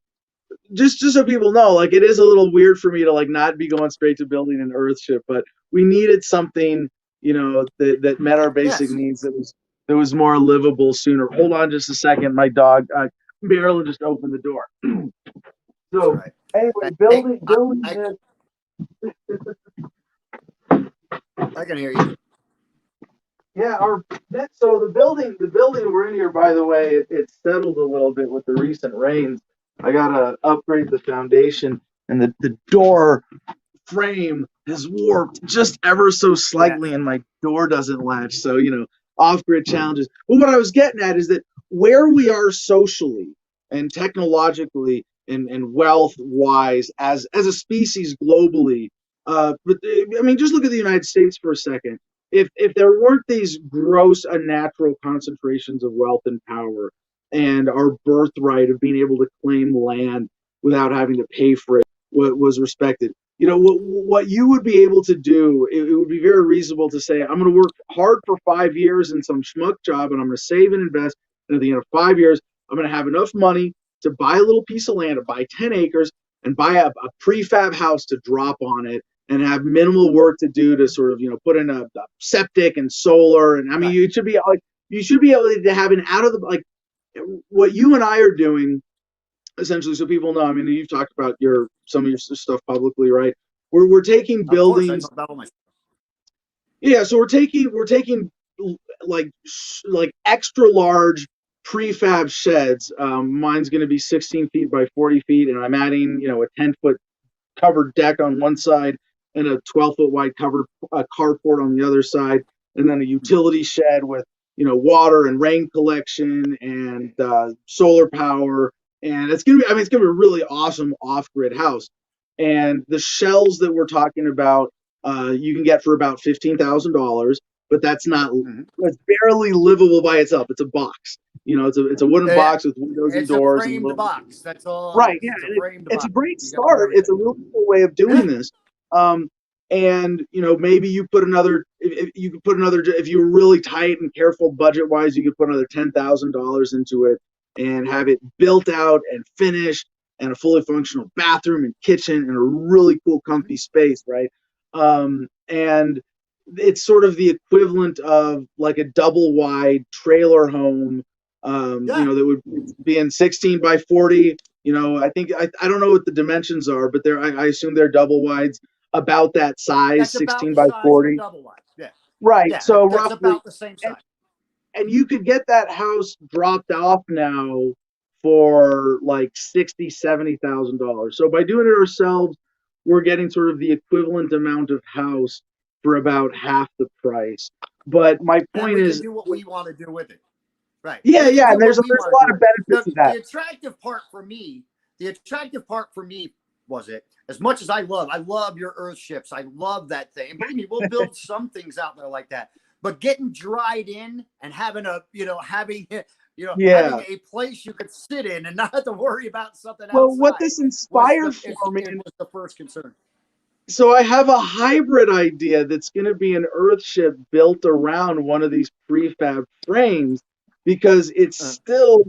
S3: just so people know, like, it is a little weird for me to like not be going straight to building an earthship, but we needed something, you know, that met our basic needs, that was more livable sooner. Hold on just a second, my dog Marilyn just opened the door. So anyway, building
S2: I can hear you.
S3: Yeah, so the building we're in here, by the way, it settled a little bit with the recent rains. I gotta upgrade the foundation, and the door frame has warped just ever so slightly, and my door doesn't latch. So, you know, off-grid challenges. But what I was getting at is that where we are socially and technologically and wealth-wise as a species globally, but I mean, just look at the United States for a second. If there weren't these gross, unnatural concentrations of wealth and power, and our birthright of being able to claim land without having to pay for it was respected, you know, what you would be able to do, it would be very reasonable to say, I'm going to work hard for 5 years in some schmuck job, and I'm going to save and invest, and at the end of 5 years, I'm going to have enough money to buy a little piece of land, to buy 10 acres, and buy a prefab house to drop on it, and have minimal work to do to sort of, you know, put in a septic and solar. And I mean, you should be able to have an out of the, like, what you and I are doing, essentially, so people know. I mean, you've talked about some of your stuff publicly, right? We're taking buildings. Yeah, so we're taking like extra large prefab sheds. Mine's going to be 16 feet by 40 feet, and I'm adding, you know, a 10-foot covered deck on one side and a 12-foot wide covered carport on the other side, and then a utility shed with water and rain collection and solar power. And it's gonna be, it's gonna be a really awesome off-grid house. And the shells that we're talking about, you can get for about $15,000, but that's not, it's barely livable by itself. It's a box. It's a wooden box with windows and doors.
S2: It's a framed
S3: and
S2: box. That's all.
S3: Right. Yeah. It's a great start. It's a really cool way of doing this. And maybe you put another, if you were really tight and careful budget wise, you could put another $10,000 into it and have it built out and finished and a fully functional bathroom and kitchen and a really cool comfy space. Right. And it's sort of the equivalent of like a double wide trailer home, that would be in 16 by 40. I think, I don't know what the dimensions are, but I assume they're double wides about that size.
S2: That's
S3: 16
S2: about
S3: by
S2: the size
S3: 40.
S2: of a double wide. Yeah.
S3: Right.
S2: Yeah,
S3: So
S2: that's
S3: roughly
S2: about the same size.
S3: And you could get that house dropped off now for like $60,000-$70,000. So by doing it ourselves, we're getting sort of the equivalent amount of house for about half the price. But my point is,
S2: do what we want to do with it. Right.
S3: Yeah, yeah. And there's a lot of benefits to that.
S2: The attractive part for me was it. As much as I love your Earth ships. I love that thing. And believe me, we'll build some things out there like that. But getting dried in and having having a place you could sit in and not have to worry about something outside.
S3: Well, what this inspired for me
S2: was the first concern.
S3: So I have a hybrid idea that's going to be an Earth ship built around one of these prefab frames, because it's still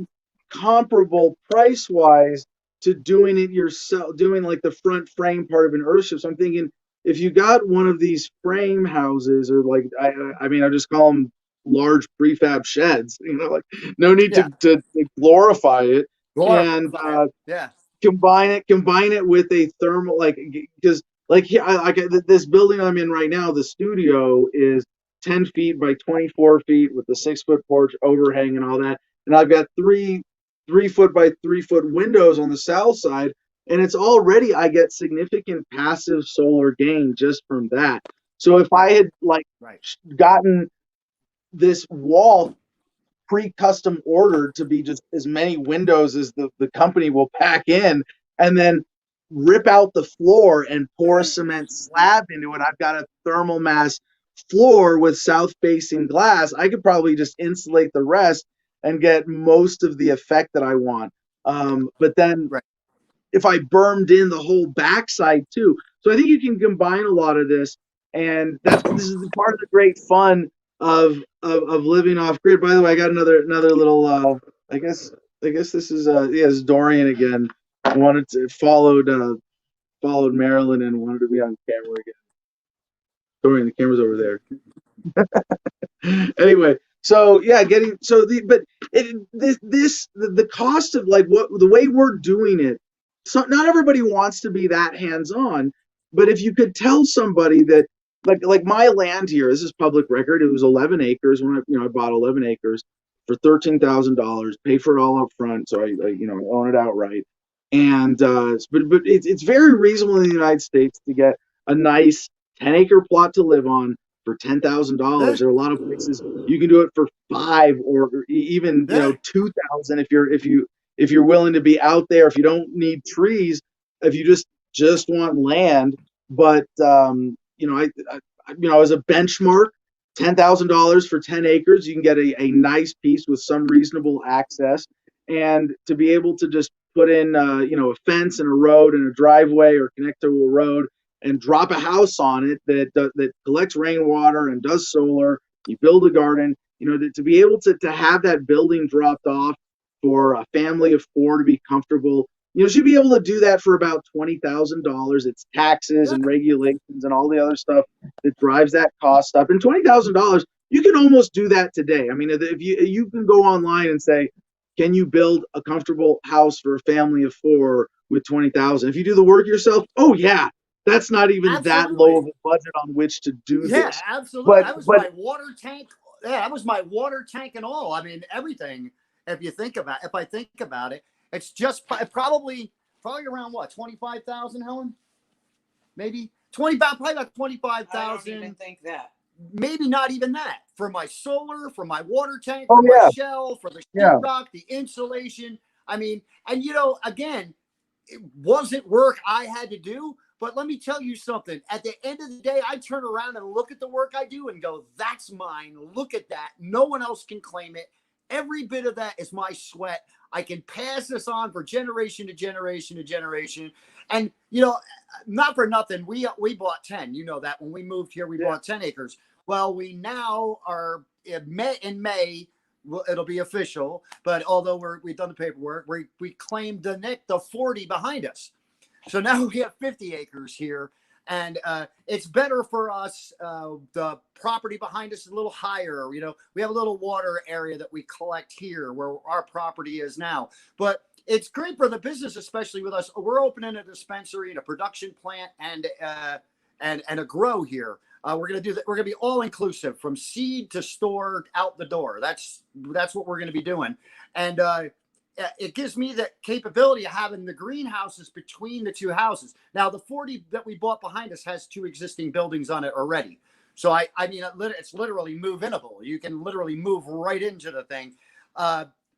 S3: comparable price-wise to doing it yourself, doing like the front frame part of an Earth ship. So I'm thinking, if you got one of these frame houses, or like, I just call them large prefab sheds, like no need to glorify it. Combine it with a thermal, because this building I'm in right now, the studio is 10 feet by 24 feet with the 6-foot porch overhang and all that. And I've got 3-foot by 3-foot windows on the south side. And it's already, I get significant passive solar gain just from that. So if I had gotten this wall pre-custom ordered to be just as many windows as the company will pack in, and then rip out the floor and pour a cement slab into it, I've got a thermal mass floor with south-facing glass. I could probably just insulate the rest and get most of the effect that I want. But then if I bermed in the whole backside too. So I think you can combine a lot of this, and this is part of the great fun of living off grid. By the way, I got another little I guess this is it's Dorian again. Followed Marilyn and wanted to be on camera again. Dorian, the camera's over there. Anyway, so yeah, the cost of the way we're doing it. So not everybody wants to be that hands-on, but if you could tell somebody that like my land here, this is public record. It was 11 acres when I bought 11 acres for $13,000, paid for it all up front, so I own it outright. And but it's very reasonable in the United States to get a nice 10-acre plot to live on for $10,000. There are a lot of places you can do it for $5,000 or even $2,000 if you're willing to be out there. If you don't need trees, if you just want land. But as a benchmark, $10,000 for 10 acres, you can get a nice piece with some reasonable access, and to be able to just put in a fence and a road and a driveway, or connect to a road and drop a house on it that collects rainwater and does solar. You build a garden, to be able to have that building dropped off for a family of 4 to be comfortable. Should be able to do that for about $20,000. It's taxes and regulations and all the other stuff that drives that cost up. And $20,000, you can almost do that today. I mean, if you can go online and say, can you build a comfortable house for a family of 4 with $20,000? If you do the work yourself, oh yeah, that's not even that low of a budget on which to do this. Yeah,
S2: absolutely. That was my water tank. Yeah, that was my water tank and all. I mean, everything. If I think about it, it's just probably around what, 25,000, Helen? Maybe probably about
S4: I don't
S2: 25,000.
S4: even think that.
S2: Maybe not even that, for my solar, for my water tank,
S3: Oh,
S2: for my
S3: yeah.
S2: shell, for the
S3: Yeah.
S2: sheetrock, the insulation. I mean, and again, it wasn't work I had to do, but let me tell you something. At the end of the day, I turn around and look at the work I do and go, that's mine. Look at that. No one else can claim it. Every bit of that is my sweat. I can pass this on for generation to generation to generation. And, not for nothing, we bought 10. You know that when we moved here, we bought 10 acres. Well, we now are in May, it'll be official. But although we've done the paperwork, we claimed the 40 behind us. So now we have 50 acres here, and it's better for us. The property behind us is a little higher. We have a little water area that we collect here where our property is now. But it's great for the business, especially with us. We're opening a dispensary and a production plant and a grow here. We're gonna do that. We're gonna be all inclusive from seed to store out the door. That's what we're gonna be doing, and it gives me the capability of having the greenhouses between the two houses. Now, the 40 that we bought behind us has 2 existing buildings on it already. So I mean, it's literally move-inable. You can literally move right into the thing.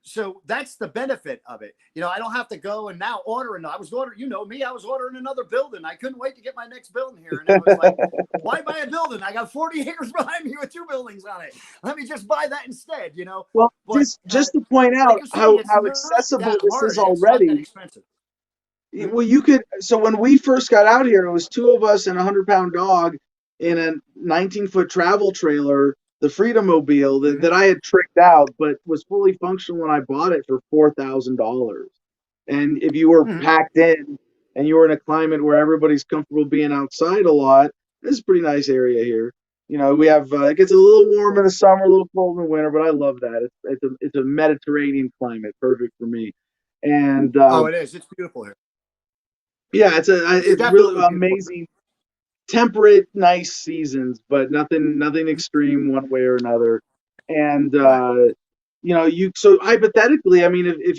S2: So that's the benefit of it. I don't have to go and now order. I was ordering, me, I was ordering another building. I couldn't wait to get my next building here. And it was like, why buy a building? I got 40 acres behind me with 2 buildings on it. Let me just buy that instead,
S3: Well,
S2: But,
S3: just to point out how accessible this is already.
S2: It's not that expensive.
S3: Well, you could. So when we first got out here, it was 2 of us and a 100-pound dog in a 19-foot travel trailer, the Freedom Mobile that I had tricked out, but was fully functional when I bought it for $4,000. And if you were packed in and you were in a climate where everybody's comfortable being outside a lot, this is a pretty nice area here. We have it gets a little warm in the summer, a little cold in the winter, but I love that. It's a Mediterranean climate, perfect for me. And
S2: it is. It's beautiful here.
S3: Yeah, it's really amazing. Temperate, nice seasons, but nothing extreme one way or another. And so hypothetically, I mean, if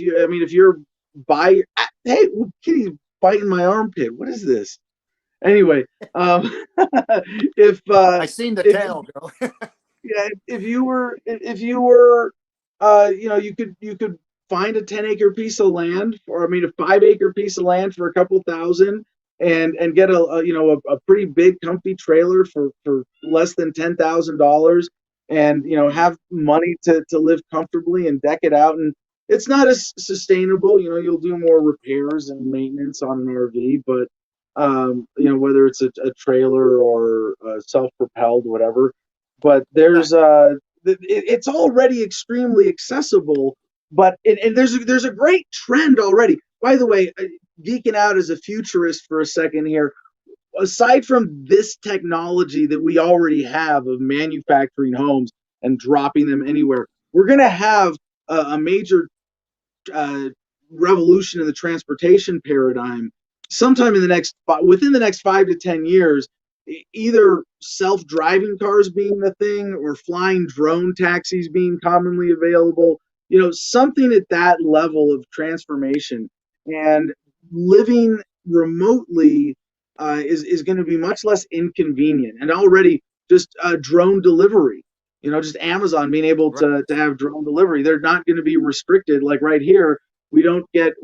S3: you're hey, Kitty's biting my armpit. What is this? Anyway, if
S2: I seen the tail, Joe.
S3: yeah, if you were, you could find a 10-acre piece of land, or a 5-acre piece of land for a couple thousand, and get a pretty big comfy trailer for less than $10,000, and have money to live comfortably and deck it out. And it's not as sustainable. You'll do more repairs and maintenance on an RV, but whether it's a trailer or self-propelled, whatever. But there's it's already extremely accessible. But and there's a great trend already. By the way, geeking out as a futurist for a second here. Aside from this technology that we already have of manufacturing homes and dropping them anywhere, we're going to have a major revolution in the transportation paradigm sometime within the next 5 to 10 years. Either self-driving cars being the thing, or flying drone taxis being commonly available. Something at that level of transformation. And living remotely is going to be much less inconvenient. And already just drone delivery, just Amazon being able to have drone delivery. They're not going to be restricted. Like right here, we don't get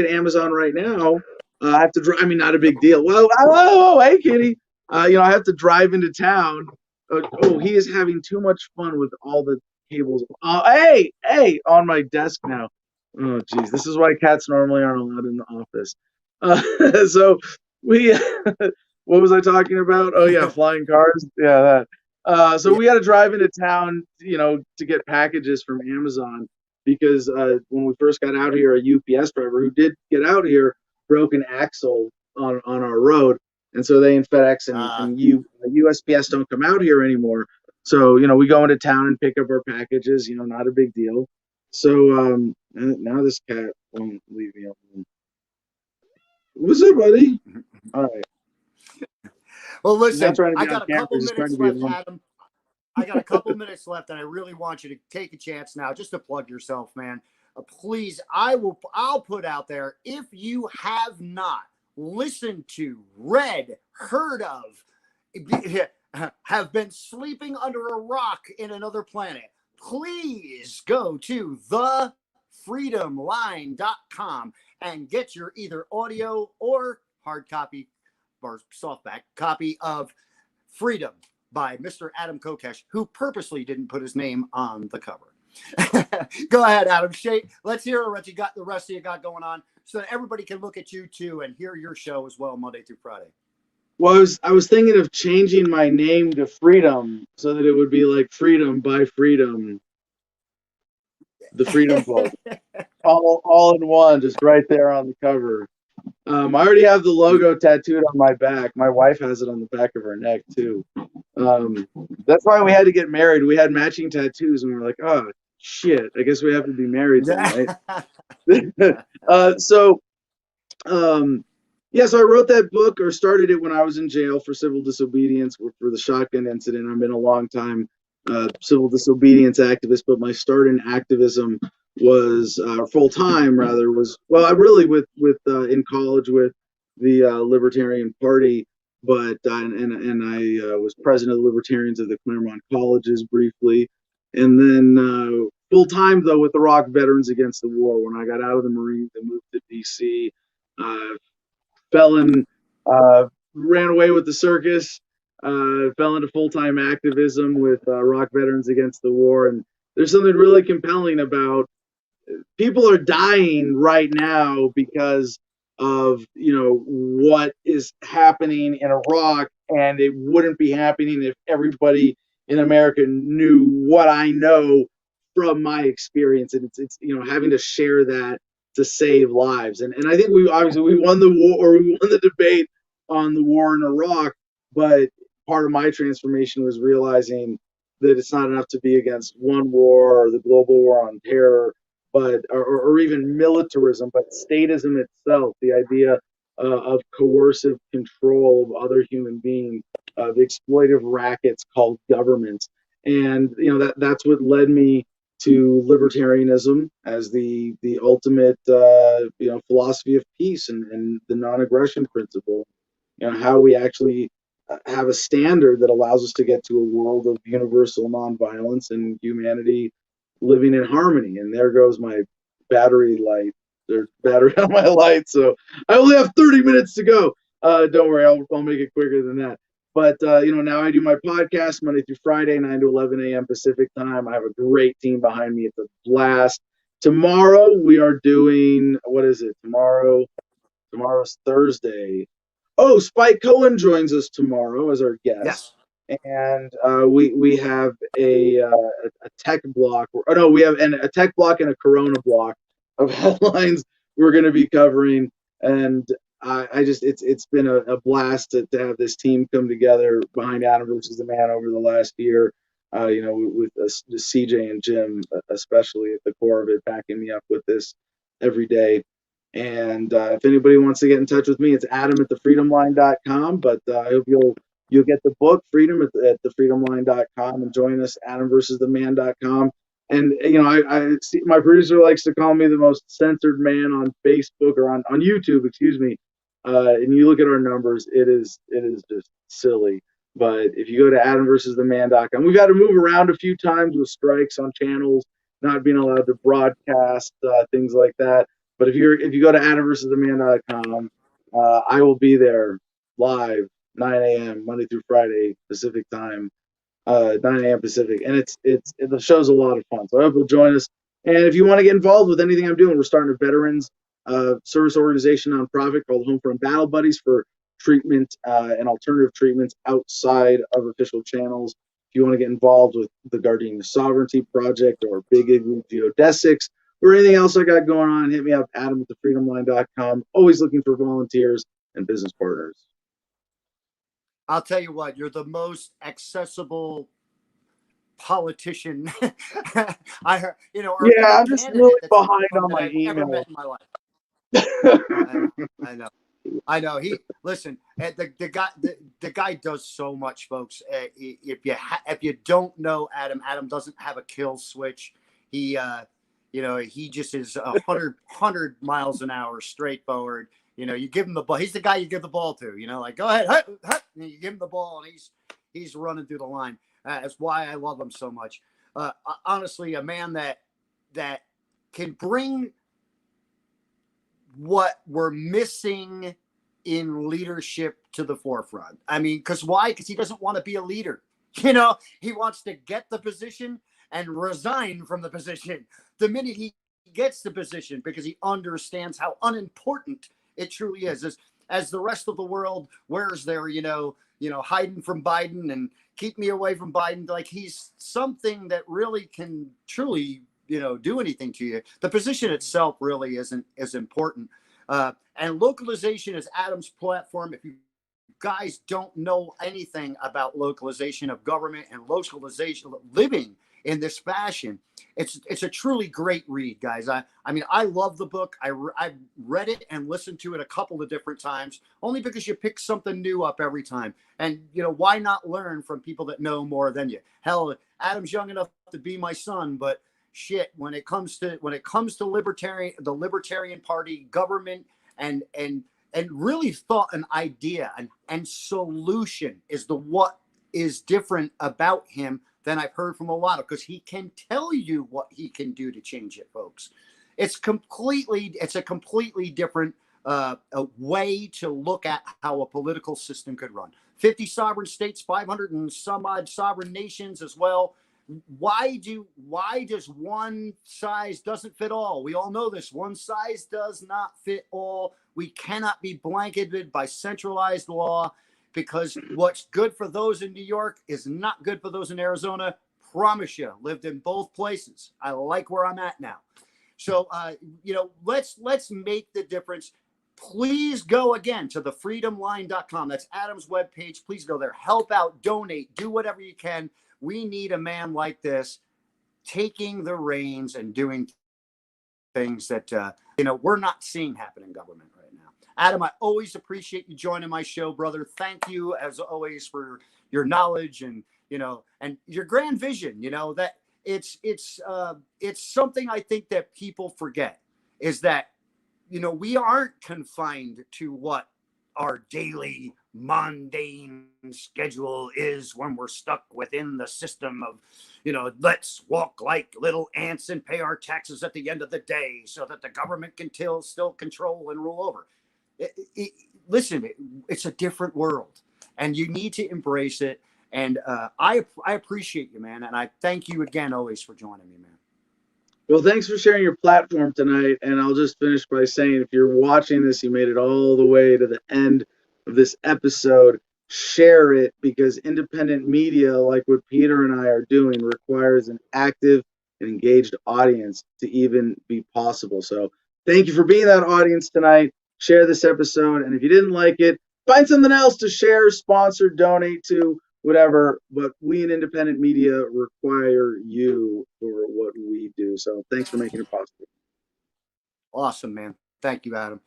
S3: Amazon right now. I have to drive. I mean, not a big deal. Well, oh, hey, Kitty. I have to drive into town. He is having too much fun with all the cables. Hey, on my desk now. Oh, geez. This is why cats normally aren't allowed in the office. So what was I talking about? Oh, yeah, flying cars. Yeah, that. So we got to drive into town, to get packages from Amazon, because when we first got out here, a UPS driver who did get out here broke an axle on our road. And so they in FedEx and USPS don't come out here anymore. So, we go into town and pick up our packages, not a big deal. So now this cat won't leave me alone. What's up, buddy? All right.
S2: Well, listen, I got a couple minutes left, Adam. I got a couple minutes left, and I really want you to take a chance now just to plug yourself, man. Please, I'll put out there, if you have not listened to, read, heard of, have been sleeping under a rock in another planet, please go to thefreedomline.com and get your either audio or hard copy or softback copy of Freedom by Mr. Adam Kokesh, who purposely didn't put his name on the cover. Go ahead, Adam. Let's hear what you got, the rest of you got going on, so that everybody can look at you too and hear your show as well, Monday through Friday.
S3: Well, I was thinking of changing my name to Freedom so that it would be like Freedom by Freedom, the Freedom Book, all in one, just right there on the cover. I already have the logo tattooed on my back. My wife has it on the back of her neck too. That's why we had to get married. We had matching tattoos, and we're like, oh shit, I guess we have to be married then, right? So I wrote that book, or started it when I was in jail for civil disobedience for the shotgun incident. I've been a long time civil disobedience activist, but my start in activism was full time rather was I really with in college with the Libertarian Party, but and I was president of the Libertarians of the Claremont Colleges briefly, and then full time though with the Iraq Veterans Against the War. When I got out of the Marines and moved to DC, ran away with the circus, fell into full-time activism with Iraq Veterans Against the War, and there's something really compelling about people are dying right now because of what is happening in Iraq, and it wouldn't be happening if everybody in America knew what I know from my experience, and it's having to share that to save lives. And I think we won the war, or we won the debate on the war in Iraq, but part of my transformation was realizing that it's not enough to be against one war or the global war on terror, but or even militarism, but statism itself, the idea of coercive control of other human beings, of exploitive rackets called governments. And that's what led me to libertarianism as the ultimate philosophy of peace and the non-aggression principle. How we actually have a standard that allows us to get to a world of universal nonviolence and humanity living in harmony. And there goes my battery light. There's battery on my light, so I only have 30 minutes to go. Don't worry, I'll make it quicker than that. But now I do my podcast Monday through Friday, 9 to 11 a.m. Pacific time. I have a great team behind me. It's a blast. Tomorrow we are doing, what is it? Tomorrow's Thursday. Oh, Spike Cohen joins us tomorrow as our guest. Yes. And we have a tech block. We have a tech block and a Corona block of headlines we're going to be covering. And it's been a blast to have this team come together behind Adam versus the Man over the last year. With CJ and Jim, especially at the core of it, backing me up with this every day. And if anybody wants to get in touch with me, it's adam@thefreedomline.com. But I hope you'll get the book Freedom at thefreedomline.com and join us, adamversustheman.com. And I see my producer likes to call me the most censored man on Facebook or on YouTube, excuse me. And you look at our numbers, it is just silly. But if you go to adamversustheman.com, we've had to move around a few times with strikes on channels, not being allowed to broadcast, things like that. But if you go to adamversustheman.com, I will be there live 9 a.m. Monday through Friday Pacific time, 9 a.m. Pacific, and the show's a lot of fun. So I hope you'll join us. And if you want to get involved with anything I'm doing, we're starting a veterans service organization nonprofit called Home Front Battle Buddies for treatment and alternative treatments outside of official channels. If you want to get involved with the Gardenia Sovereignty Project or Big Igloo Geodesics or anything else I got going on, hit me up, adam@thefreedomline.com. Always looking for volunteers and business partners.
S2: I'll tell you what, you're the most accessible politician I heard,
S3: I'm just really behind on my email.
S2: Ever met in my life. I know. Listen. The guy does so much, folks. If you don't know Adam doesn't have a kill switch. He just is 100 miles an hour straight forward. You know, you give him the ball. He's the guy you give the ball to. You know, like go ahead, hut, hut, and you give him the ball, and he's running through the line. That's why I love him so much. Honestly, a man that can bring what we're missing in leadership to the forefront. I mean, because why? Because he doesn't want to be a leader. You know, he wants to get the position and resign from the position the minute he gets the position, because he understands how unimportant it truly is. As the rest of the world wears their, hiding from Biden and keep me away from Biden, like he's something that really can truly, do anything to you. The position itself really isn't as important. And localization is Adam's platform. If you guys don't know anything about localization of government and localization living in this fashion, it's a truly great read, guys. I mean, I love the book. I've read it and listened to it a couple of different times, only because you pick something new up every time. And, why not learn from people that know more than you? Hell, Adam's young enough to be my son, but shit, when it comes to the Libertarian Party, government, and really thought and idea and solution is what is different about him than I've heard from a lot of, because he can tell you what he can do to change it, folks. It's a completely different way to look at how a political system could run. 50 sovereign states, 500 and some odd sovereign nations as well. Why does one size doesn't fit all? We all know this. One size does not fit all. We cannot be blanketed by centralized law, because what's good for those in New York is not good for those in Arizona. Promise you, lived in both places. I like where I'm at now. So, let's make the difference. Please go again to thefreedomline.com. That's Adam's webpage. Please go there. Help out, donate, do whatever you can. We need a man like this taking the reins and doing things that, we're not seeing happen in government right now. Adam, I always appreciate you joining my show, brother. Thank you, as always, for your knowledge and your grand vision. That it's something I think that people forget, is that, we aren't confined to what our daily mundane schedule is when we're stuck within the system of, let's walk like little ants and pay our taxes at the end of the day so that the government can still control and rule over. Listen, it's a different world, and you need to embrace it. And I appreciate you, man. And I thank you again always for joining me, man.
S3: Well, thanks for sharing your platform tonight. And I'll just finish by saying, if you're watching this, you made it all the way to the end of this episode, share it, because independent media, like what Peter and I are doing, requires an active and engaged audience to even be possible. So thank you for being that audience tonight. Share this episode. And if you didn't like it, find something else to share, sponsor, donate to, whatever. But we in independent media require you for what we do. So thanks for making it possible.
S2: Awesome, man. Thank you, Adam.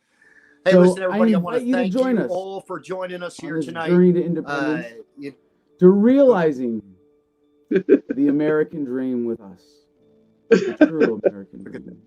S2: Hey,
S4: So
S2: listen, everybody, I
S4: invite
S2: want to
S4: you
S2: thank
S4: join
S2: you
S4: us
S2: all for joining us
S4: on
S2: here
S4: this
S2: tonight.
S4: journey to independence, to realizing the American dream with us, the true American dream.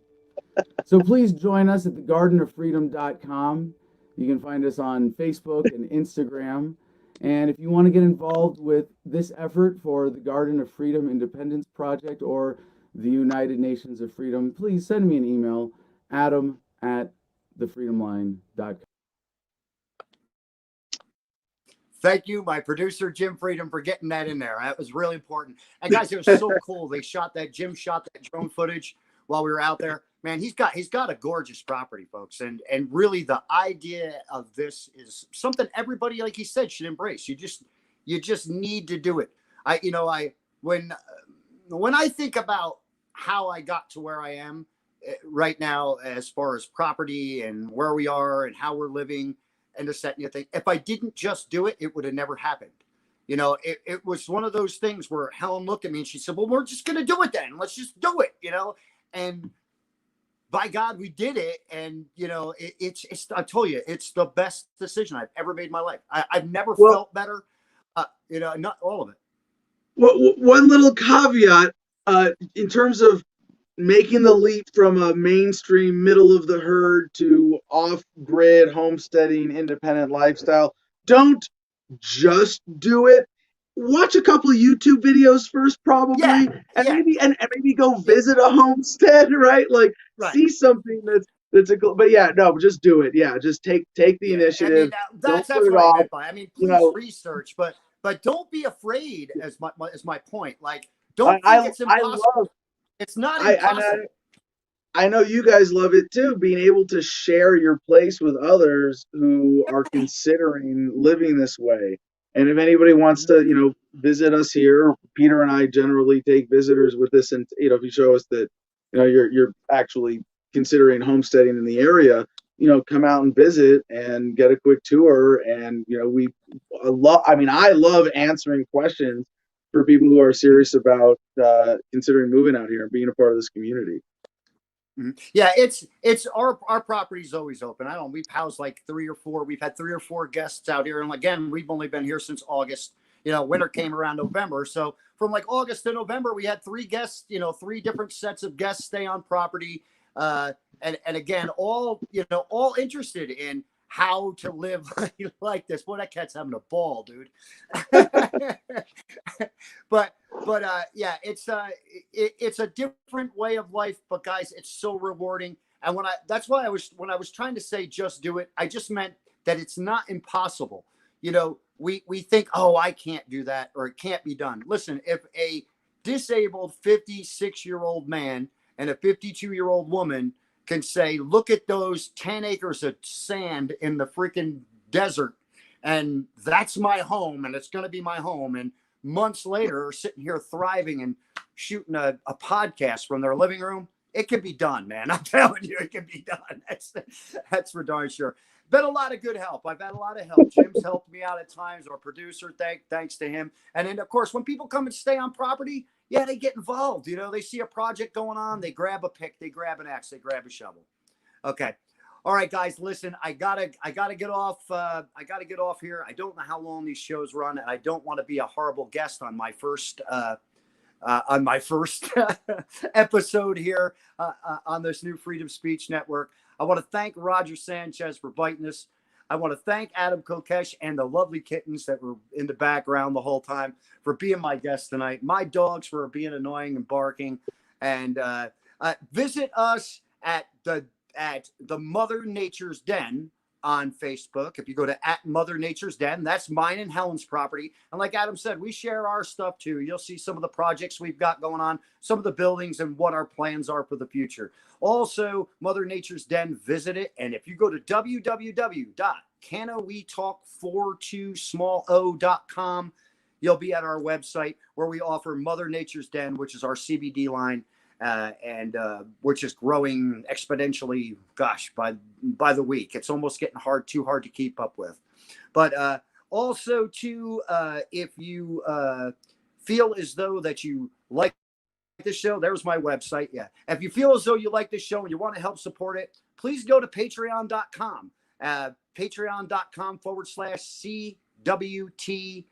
S4: So please join us at thegardenofreedom.com. You can find us on Facebook and Instagram. And if you want to get involved with this effort for the Garden of Freedom Independence Project or the United Nations of Freedom, please send me an email, adam@thefreedomline.com.
S2: Thank you, my producer, Jim Freedom, for getting that in there. That was really important. And guys, it was so cool. Jim shot that drone footage while we were out there. Man, he's got a gorgeous property, folks. And really the idea of this is something everybody, like he said, should embrace. You just need to do it. When I think about how I got to where I am right now, as far as property and where we are and how we're living and this, that, and the thing, if I didn't just do it, it would have never happened. It was one of those things where Helen looked at me and she said, well, we're just going to do it then. Let's just do it, and by God, we did it. And, it's I told you, it's the best decision I've ever made in my life. I've never felt better, not all of it.
S3: Well, one little caveat, in terms of making the leap from a mainstream middle of the herd to off-grid homesteading, independent lifestyle, don't just do it. Watch a couple of YouTube videos first, probably,
S2: Yeah,
S3: and
S2: yeah,
S3: maybe go visit a homestead, right? Like
S2: right.
S3: see something that's a but yeah, no, just do it. Yeah, just take the
S2: Yeah, I
S3: initiative.
S2: mean
S3: Don't
S2: that's
S3: put it
S2: what I
S3: off.
S2: meant by. I mean,
S3: You
S2: please
S3: know,
S2: research, but don't be afraid. As my point. Like,
S3: I
S2: don't think
S3: I,
S2: it's
S3: I
S2: impossible.
S3: love
S2: It's not
S3: I and
S2: impossible.
S3: I know you guys love it too, being able to share your place with others who are considering living this way. And if anybody wants
S2: Mhm.
S3: to, visit us here, Peter and I generally take visitors with this, and if you show us that, you're actually considering homesteading in the area, come out and visit and get a quick tour. And I love answering questions for people who are serious about considering moving out here and being a part of this community.
S2: Yeah, it's our property's always open. We've housed like we've had 3 or 4 guests out here. And again, we've only been here since August. Winter came around November. So from like August to November, we had 3 guests, 3 different sets of guests stay on property. And again, all interested in how to live like this. Boy, that cat's having a ball, dude. but yeah, it's a different way of life, but guys, it's so rewarding. And that's why when I was trying to say just do it, I just meant that it's not impossible. We think, oh, I can't do that, or it can't be done. Listen, if a disabled 56-year-old man and a 52-year-old woman can say, look at those 10 acres of sand in the freaking desert, and that's my home, and it's going to be my home, and months later are sitting here thriving and shooting a podcast from their living room, it can be done, man. I'm telling you, it can be done. That's for darn sure. Been a lot of good help. I've had a lot of help. Jim's helped me out at times, our producer, thanks to him. And then, of course, when people come and stay on property, yeah, they get involved. They see a project going on, they grab a pick, they grab an axe, they grab a shovel. Okay. All right, guys, listen, I gotta get off. I gotta get off here. I don't know how long these shows run, and I don't want to be a horrible guest on my first episode here on this new Freedom Speech Network. I want to thank Roger Sanchez for biting us. I want to thank Adam Kokesh and the lovely kittens that were in the background the whole time for being my guests tonight. My dogs for being annoying and barking. And visit us at the Mother Nature's Den on Facebook. If you go to @Mother Nature's Den, that's mine and Helen's property. And like Adam said, we share our stuff too. You'll see some of the projects we've got going on, some of the buildings, and what our plans are for the future. Also, Mother Nature's Den, visit it. And if you go to www.canoetalk42small.com, you'll be at our website where we offer Mother Nature's Den, which is our CBD line. And which is growing exponentially, gosh, by the week. It's almost getting too hard to keep up with. But also, too, if you feel as though that you like the show, there's my website. Yeah. If you feel as though you like the show and you want to help support it, please go to patreon.com. Patreon.com/CWT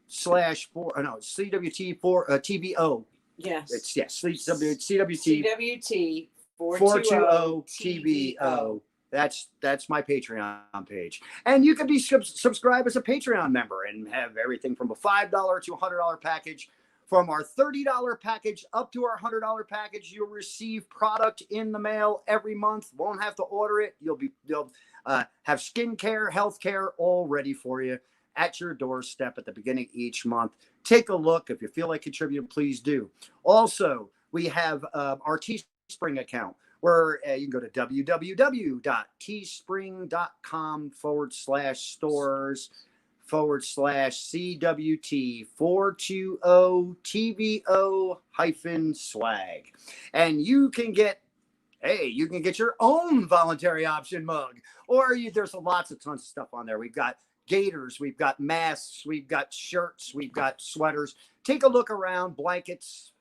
S2: CWT4 TBO.
S5: Yes.
S2: It's CWT
S5: 420
S2: TBO. That's my Patreon page. And you can be subscribe as a Patreon member and have everything from a $5 to $100 package. From our $30 package up to our $100 package, you'll receive product in the mail every month. Won't have to order it. You'll have skincare, healthcare, all ready for you at your doorstep at the beginning of each month. Take a look. If you feel like contributing, please do. Also, we have our Teespring account where you can go to www.teespring.com/stores/CWT420TBO-swag. And you can get your own voluntary option mug, or there's lots of tons of stuff on there. We've got gaiters, we've got masks, we've got shirts, we've got sweaters. Take a look around, blankets,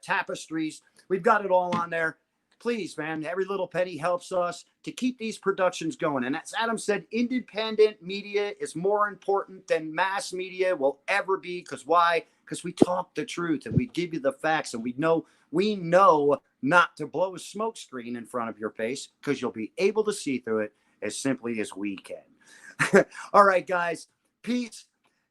S2: tapestries. We've got it all on there. Please, man, every little penny helps us to keep these productions going. And as Adam said, independent media is more important than mass media will ever be. Because why? Because we talk the truth and we give you the facts, and we know we know not to blow a smoke screen in front of your face because you'll be able to see through it as simply as we can. All right, guys. Peace.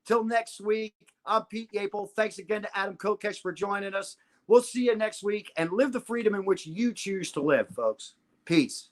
S2: Till next week, I'm Pete Yapel. Thanks again to Adam Kokesh for joining us. We'll see you next week, and live the freedom in which you choose to live, folks. Peace.